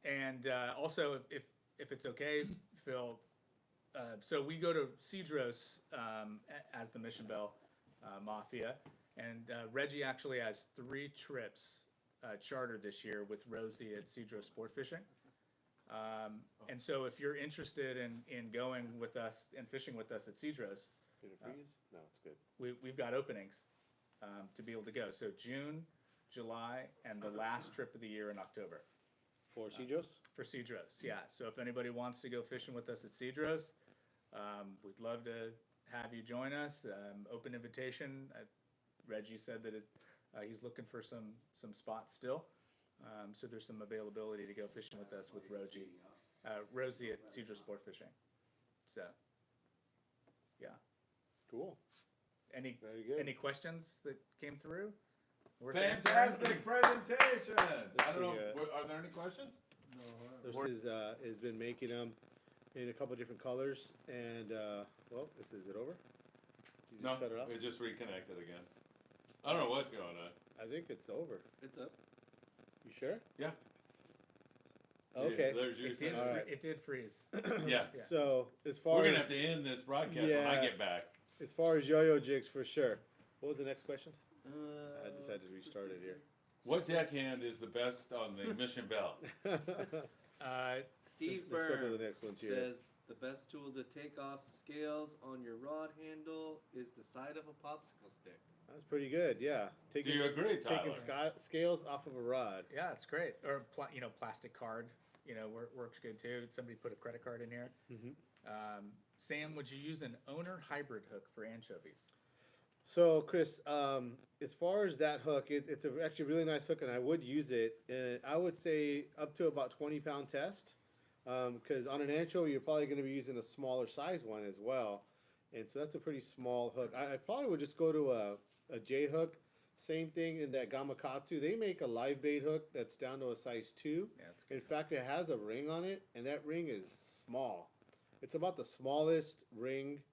And also, if it's okay, Phil, so we go to Cedros as the Mission Bell Mafia, and Reggie actually has 3 trips chartered this year with Rosie at Cedros Sportfishing. And so if you're interested in going with us and fishing with us at Cedros, Did it freeze? No, it's good. we've got openings to be able to go. So June, July, and the last trip of the year in October. For Cedros? For Cedros, yeah. So if anybody wants to go fishing with us at Cedros, we'd love to have you join us. Open invitation. Reggie said that he's looking for some spots still. So there's some availability to go fishing with us with Rosie at Cedros Sport Fishing. So, yeah. Cool. Any Very good. any questions that came through? Worth Fantastic presentation. I don't know. see, Are there any questions? This has been making them in a couple different colors, and well, is it over? Did you No, just cut it off? it just reconnected again. I don't know what's going on. I think it's over. It's up. You sure? Yeah. Okay. Yeah, there's your It did, All right. it did freeze. Yeah. Yeah. So as far We're as gonna have to end this broadcast when I Yeah. get back. as far as yo-yo jigs, for sure. What was the next question? I just had to restart it here. What deckhand is the best on the Mission Bell? Steve Let's go to Byrne the next one here. says the best tool to take off scales on your rod handle is the side of a popsicle stick. That's pretty good. Yeah. Do Taking you agree, Tyler? taking scales off of a rod. Yeah, it's great. Or plastic card. Works good too. Somebody put a credit card in here. Mhm. Sam, would you use an owner hybrid hook for anchovies? So, Chris, as far as that hook, it's actually a really nice hook, and I would use it. I would say up to about 20-pound test, because on an anchovy, you're probably going to be using a smaller size one as well. And so that's a pretty small hook. I probably would just go to a J hook. Same thing in that Gamakatsu. They make a live bait hook that's down to a size 2. Yeah, it's good. In fact, it has a ring on it, and that ring is small. It's about the smallest ring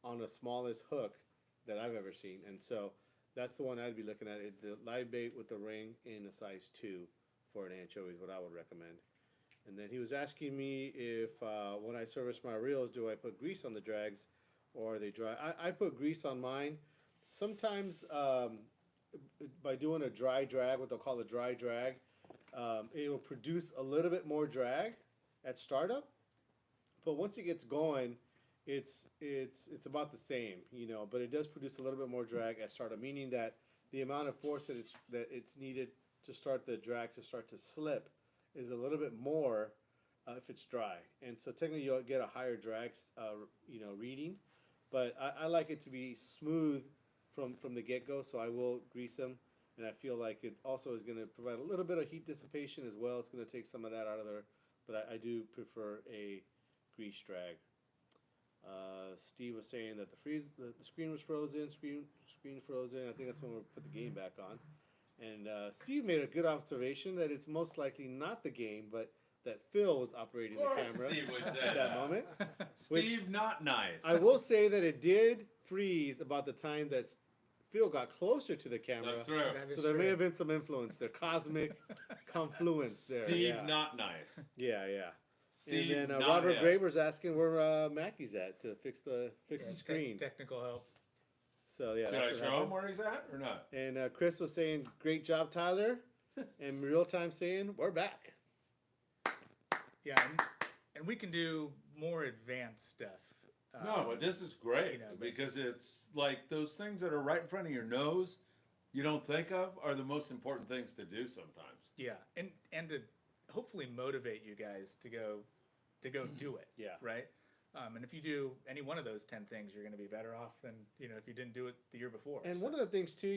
on the smallest hook that I've ever seen. And so that's the one I'd be looking at. The live bait with the ring in a size 2 for an anchovy is what I would recommend. And then he was asking me if when I service my reels, do I put grease on the drags or are they dry? I put grease on mine. Sometimes by doing a dry drag, what they'll call a dry drag, it will produce a little bit more drag at startup. But once it gets going, it's about the same, but it does produce a little bit more drag at startup, meaning that the amount of force that it's needed to start the drag to start to slip is a little bit more if it's dry. And so technically you'll get a higher drag, reading, but I like it to be smooth from the get-go, so I will grease them, and I feel like it also is going to provide a little bit of heat dissipation as well. It's going to take some of that out of there, but I do prefer a grease drag. Steve was saying that the screen was frozen. Screen frozen. I think that's when we put the game back on. And Steve made a good observation that it's most likely not the game, but that Phil was operating the camera Steve would say at that moment. Steve, not nice. I will say that it did freeze about the time that Phil got closer to the camera. That's true. That is So there may true. have been some influence there, cosmic confluence there. Steve, yeah. not nice. Yeah. Steve, And then not Robert him. Graber's asking where Mackey's at to fix the Yeah, screen. technical help. So yeah, Can I that's what show him happened. where he's at or not? And Chris was saying, "Great job, Tyler," and real time saying, "We're back." Yeah, and we can do more advanced stuff. No, but this is great you know, but- because it's like those things that are right in front of your nose you don't think of are the most important things to do sometimes. Yeah, and to hopefully motivate you guys to go do it. Yeah. Right. And if you do any one of those 10 things, you're going to be better off than if you didn't do it the year before. And So- one of the things too,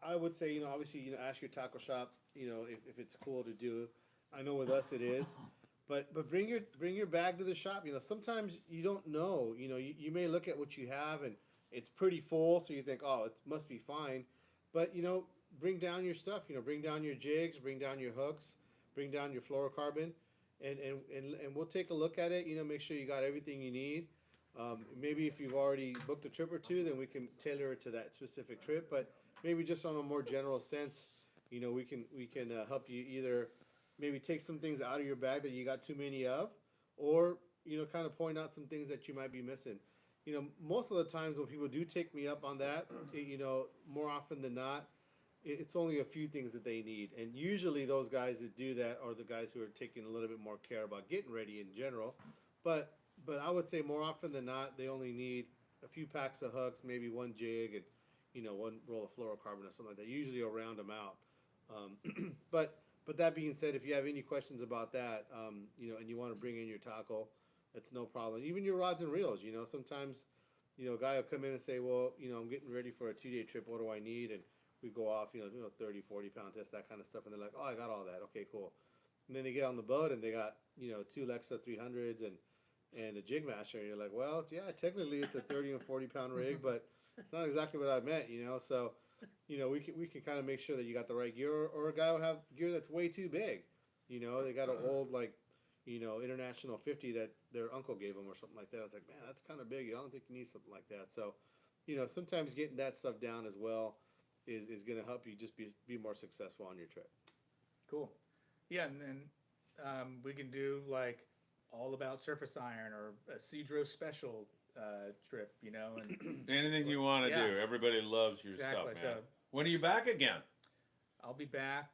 I would say, obviously, ask your tackle shop, if it's cool to do. I know with us it is, but bring your bag to the shop. Sometimes you don't know. You may look at what you have and it's pretty full, so you think, oh, it must be fine. But bring down your stuff. Bring down your jigs, bring down your hooks, bring down your fluorocarbon, and we'll take a look at it. Make sure you got everything you need. Maybe if you've already booked a trip or two, then we can tailor it to that specific trip. But maybe just on a more general sense, we can help you either maybe take some things out of your bag that you got too many of, or kind of point out some things that you might be missing. Most of the times when people do take me up on that, more often than not, it's only a few things that they need. And usually those guys that do that are the guys who are taking a little bit more care about getting ready in general. But I would say more often than not, they only need a few packs of hooks, maybe one jig, and one roll of fluorocarbon or something like that. Usually will round them out. But that being said, if you have any questions about that, and you want to bring in your tackle, that's no problem. Even your rods and reels, sometimes, a guy will come in and say, well, I'm getting ready for a 2-day trip. What do I need? And we go off, 30, 40 pound test, that kind of stuff. And they're like, oh, I got all that. Okay, cool. And then they get on the boat and they got, 2 Lexa 300s and, and a jig master, and you're like, well, yeah, technically it's a 30 and 40 pound rig, but it's not exactly what I meant, you know. So, you know, we can kind of make sure that you got the right gear, or a guy will have gear that's way too big. You know, they got an old like, you know, International 50 that their uncle gave them or something like that. It's like, man, that's kind of big. I don't think you need something like that. So, you know, sometimes getting that stuff down as well is going to help you just be more successful on your trip. Cool. Yeah, and then we can do like all about surface iron or a Cedro special trip, you know, and Anything you want to Yeah. do. Everybody loves your Exactly, stuff, man. so- When are you back again? I'll be back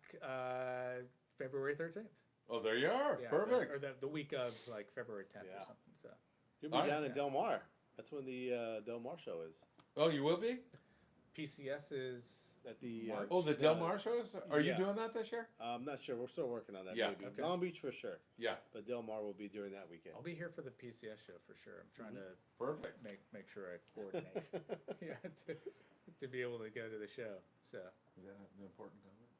February 13th. Oh, there you are. Yeah, Perfect. or the week of like February 10th Yeah. or something. So You'll be All right. down in Del Mar. That's when the Del Mar show is. Oh, you will be? PCS is At the Oh, the Del Mar shows? Are you yeah. doing that this year? I'm not sure. We're still working on that. Yeah. Maybe Okay. Long Beach for sure, Yeah. but Del Mar will be during that weekend. I'll be here for the PCS show for sure. I'm trying to Perfect. make sure I coordinate. Yeah, to be able to go to the show. So Is that an important comment?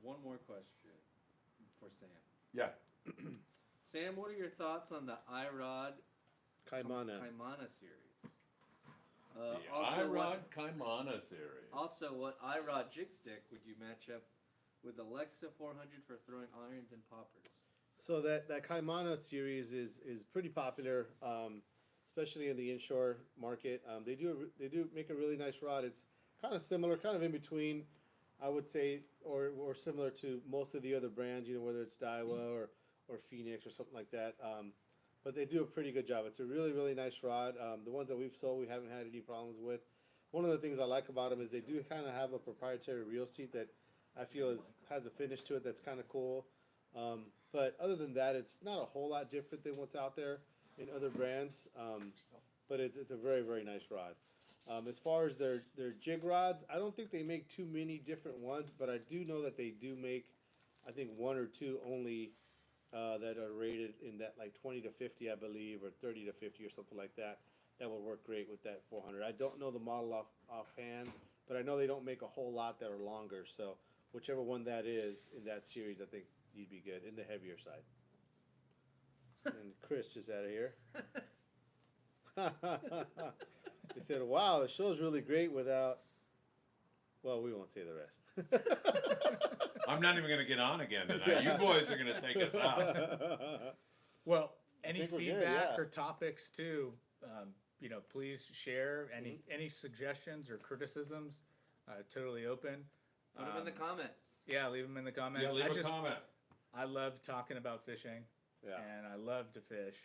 One more question for Sam. Yeah. Sam, what are your thoughts on the iRod Kaimana. Kaimana series? The Also, iRod Kaimana series. Also, what iRod jig stick would you match up with Alexa 400 for throwing irons and poppers? So that Kaimana series is pretty popular, especially in the inshore market. They do make a really nice rod. It's kind of similar, kind of in between, I would say, or similar to most of the other brands. You know, whether it's Daiwa or Phoenix or something like that. But they do a pretty good job. It's a really, really nice rod. The ones that we've sold, we haven't had any problems with. One of the things I like about them is they do kind of have a proprietary reel seat that I feel has a finish to it that's kind of cool. But other than that, it's not a whole lot different than what's out there in other brands. But it's a very, very nice rod. As far as their jig rods, I don't think they make too many different ones, but I do know that they do make, I think, one or two only that are rated in that like 20 to 50, I believe, or 30 to 50 or something like that. That would work great with that 400. I don't know the model offhand, but I know they don't make a whole lot that are longer. So whichever one that is in that series, I think you'd be good in the heavier side. And Chris just out of here. He said, "Wow, the show's really great without." Well, we won't say the rest. I'm not even going to get on again tonight. You boys are going to take us out. well, any think we're good, feedback yeah. or topics too, you know, please share any suggestions or criticisms. Totally open. Put them in the comments. Yeah, leave them in the comments. Yeah, leave a comment. I love talking about fishing, Yeah. and I love to fish.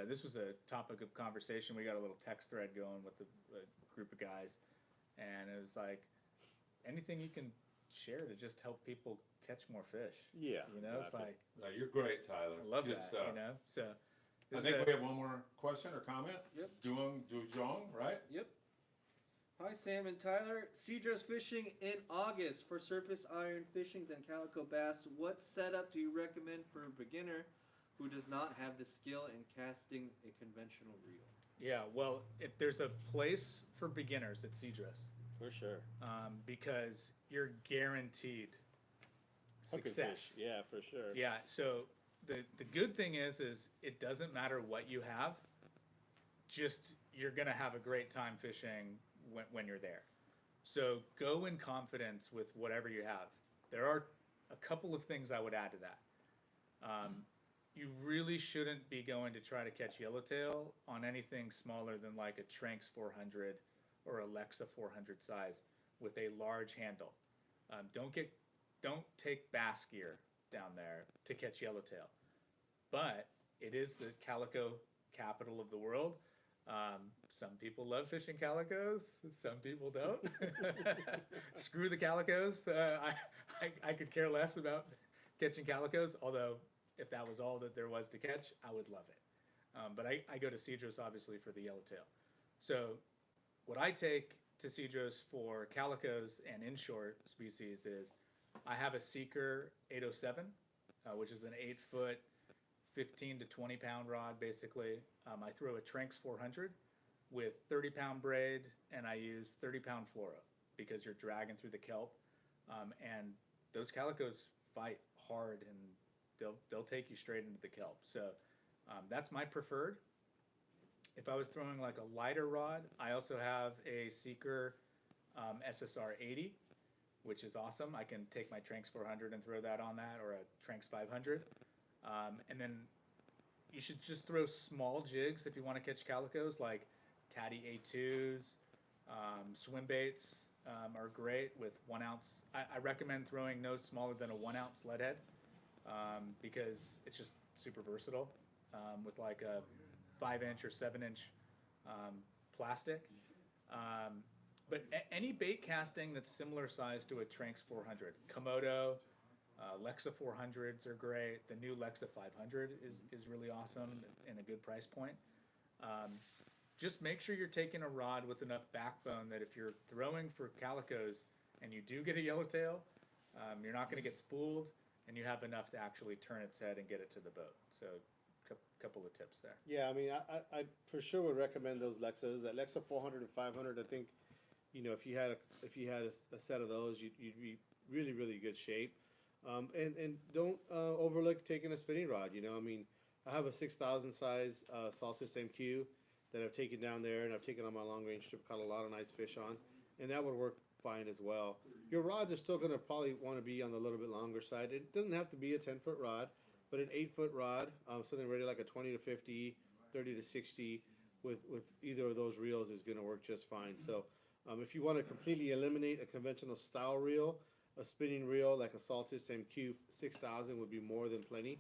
This was a topic of conversation. We got a little text thread going with a group of guys, and it was like anything you can share to just help people catch more fish. Yeah. You know, exactly. it's like No, you're great, Tyler. I love Good that. stuff. You know, so I this think is we have one more question or comment. Yep. Dujong, right? Yep. Hi, Sam and Tyler. Cedros fishing in August for surface iron fishings and calico bass. What setup do you recommend for a beginner who does not have the skill in casting a conventional reel? yeah. Well, if there's a place for beginners at Cedros, For sure. because you're guaranteed Hooking success. fish. Yeah, for sure. Yeah, so the good thing is it doesn't matter what you have, just you're gonna have a great time fishing when you're there. So go in confidence with whatever you have. There are a couple of things I would add to that. You really shouldn't be going to try to catch yellowtail on anything smaller than like a Tranx 400 or Alexa 400 size with a large handle. Don't take bass gear down there to catch yellowtail. But it is the calico capital of the world. Some people love fishing calicos. Some people don't. Screw the calicos. I could care less about catching calicos. Although if that was all that there was to catch, I would love it. But I go to Cedros obviously for the yellowtail. So what I take to Cedros for calicos and inshore species is I have a Seeker 807, which is an 8-foot, 15 to 20 pound rod basically. I throw a Tranx 400 with 30-pound braid, and I use 30-pound fluoro because you're dragging through the kelp. And those calicos fight hard, and they'll take you straight into the kelp. So That's my preferred. If I was throwing like a lighter rod, I also have a Seeker SSR 80, which is awesome. I can take my Tranx 400 and throw that on that, or a Tranx 500. And then you should just throw small jigs if you want to catch calicos, like Tatty A2s, swim baits are great with 1 ounce. I recommend throwing no smaller than a 1 ounce lead head because it's just super versatile with like a 5-inch or 7-inch plastic. But any bait casting that's similar size to a Tranx 400, Komodo, Lexa 400s are great. The new Lexa 500 is really awesome and a good price point. Just make sure you're taking a rod with enough backbone that if you're throwing for calicos and you do get a yellowtail, you're not going to get spooled, and you have enough to actually turn its head and get it to the boat. So couple of tips there. Yeah, I mean, I for sure would recommend those Lexas. That Lexa 400 and 500, I think, if you had a set of those, you'd be really good shape. And don't overlook taking a spinning rod. I mean, I have a 6,000 size Saltus MQ that I've taken down there, and I've taken on my long range trip, caught a lot of nice fish on, and that would work fine as well. Your rods are still going to probably want to be on the little bit longer side. It doesn't have to be a 10-foot rod. But an 8-foot rod, something ready like a 20 to 50, 30 to 60, with either of those reels is going to work just fine. So if you want to completely eliminate a conventional style reel, a spinning reel like a Saltus MQ 6000 would be more than plenty.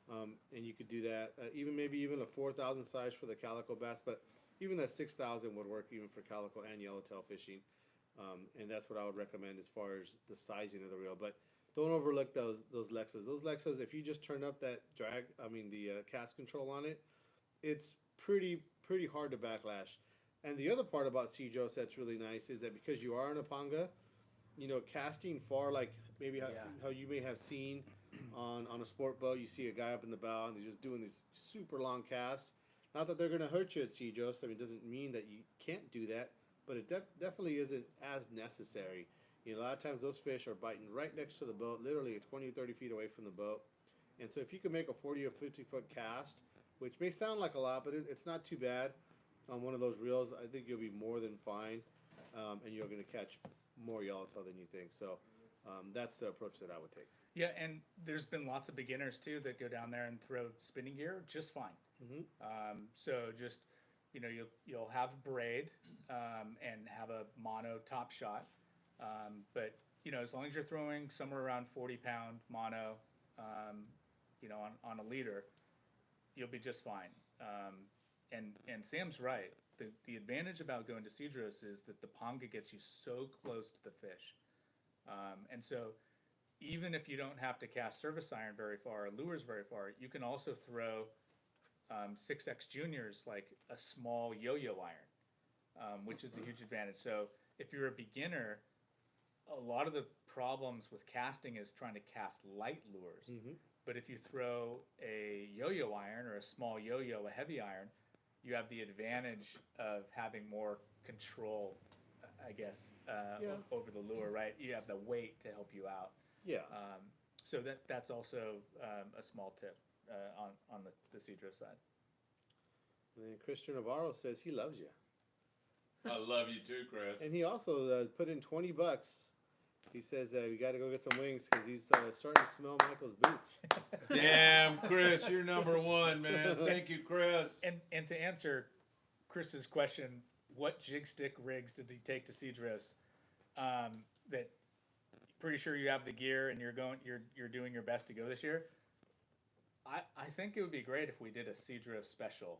And you could do that, maybe even a 4,000 size for the calico bass, but even that 6,000 would work even for calico and yellowtail fishing. And that's what I would recommend as far as the sizing of the reel. But don't overlook those Lexas. Those Lexas, if you just turn up that the cast control on it, it's pretty hard to backlash. And the other part about Cedros that's really nice is that because you are in a panga, casting far, like maybe how you may have seen on a sport boat, you see a guy up in the bow and they're just doing these super long casts. Not that they're going to hurt you at Cedros. I mean, it doesn't mean that you can't do that, but it definitely isn't as necessary. A lot of times those fish are biting right next to the boat, literally 20, 30 feet away from the boat. And so if you can make a 40 or 50-foot cast, which may sound like a lot, but it's not too bad on one of those reels, I think you'll be more than fine, and you're going to catch more yellowtail than you think. So that's the approach that I would take. Yeah, and there's been lots of beginners, too, that go down there and throw spinning gear just fine. Mm-hmm. So just, you'll have braid and have a mono top shot. But as long as you're throwing somewhere around 40-pound mono, on a leader, you'll be just fine. And Sam's right. The advantage about going to Cedros is that the panga gets you so close to the fish. And so even if you don't have to cast service iron very far or lures very far, you can also throw 6X juniors, like a small yo-yo iron, which is a huge advantage. So if you're a beginner, a lot of the problems with casting is trying to cast light lures. Mm-hmm. But if you throw a yo-yo iron or a small yo-yo, a heavy iron, you have the advantage of having more control, I guess, over the lure, right? You have the weight to help you out. Yeah. So that's also a small tip on the Cedros side. And then Christian Navarro says he loves you. I love you too, Chris. And he also put in $20. He says we got to go get some wings because he's starting to smell Michael's boots. Damn, Chris, you're number one, man. Thank you, Chris. And to answer Chris's question, what jig stick rigs did he take to Cedros? That pretty sure you have the gear and you're doing your best to go this year. I think it would be great if we did a Cedros special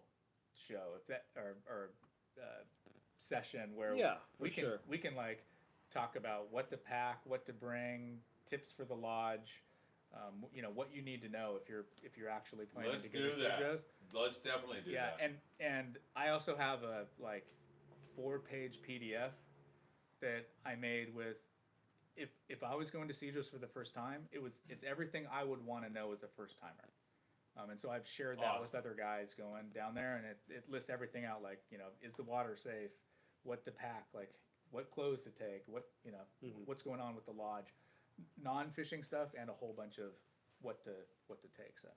show, if that or session where we can like talk about what to pack, what to bring, tips for the lodge, what you need to know if you're actually planning to go to Cedros. Let's definitely do that. And I also have a 4-page PDF that I made with if I was going to Cedros for the first time, it's everything I would want to know as a first timer. And so I've shared that with other guys going down there, and it lists everything out, like, is the water safe, what to pack, like what clothes to take, what's going on with the lodge, non-fishing stuff, and a whole bunch of what to take. So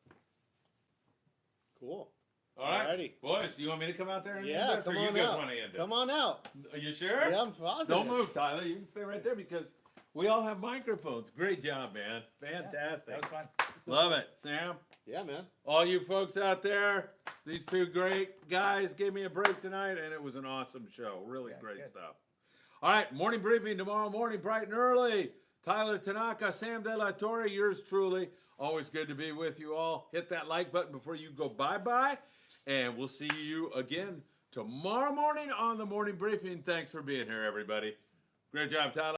Cool. All right, Alrighty. boys. Do you want me to come out there and Yeah, end this, or come you on guys out. want to end it? Come on out. Are you sure? Yeah, I'm positive. Don't move, Tyler. You can stay right there because we all have microphones. Great job, man. Fantastic. That was fun. Love it, Sam. Yeah, man. All you folks out there, these two great guys gave me a break tonight, and it was an awesome show. Really Yeah, great good. stuff. All right, morning briefing tomorrow morning, bright and early. Tyler Tanaka, Sam De La Torre, yours truly. Always good to be with you all. Hit that like button before you go bye-bye, and we'll see you again tomorrow morning on the morning briefing. Thanks for being here, everybody. Great job, Tyler.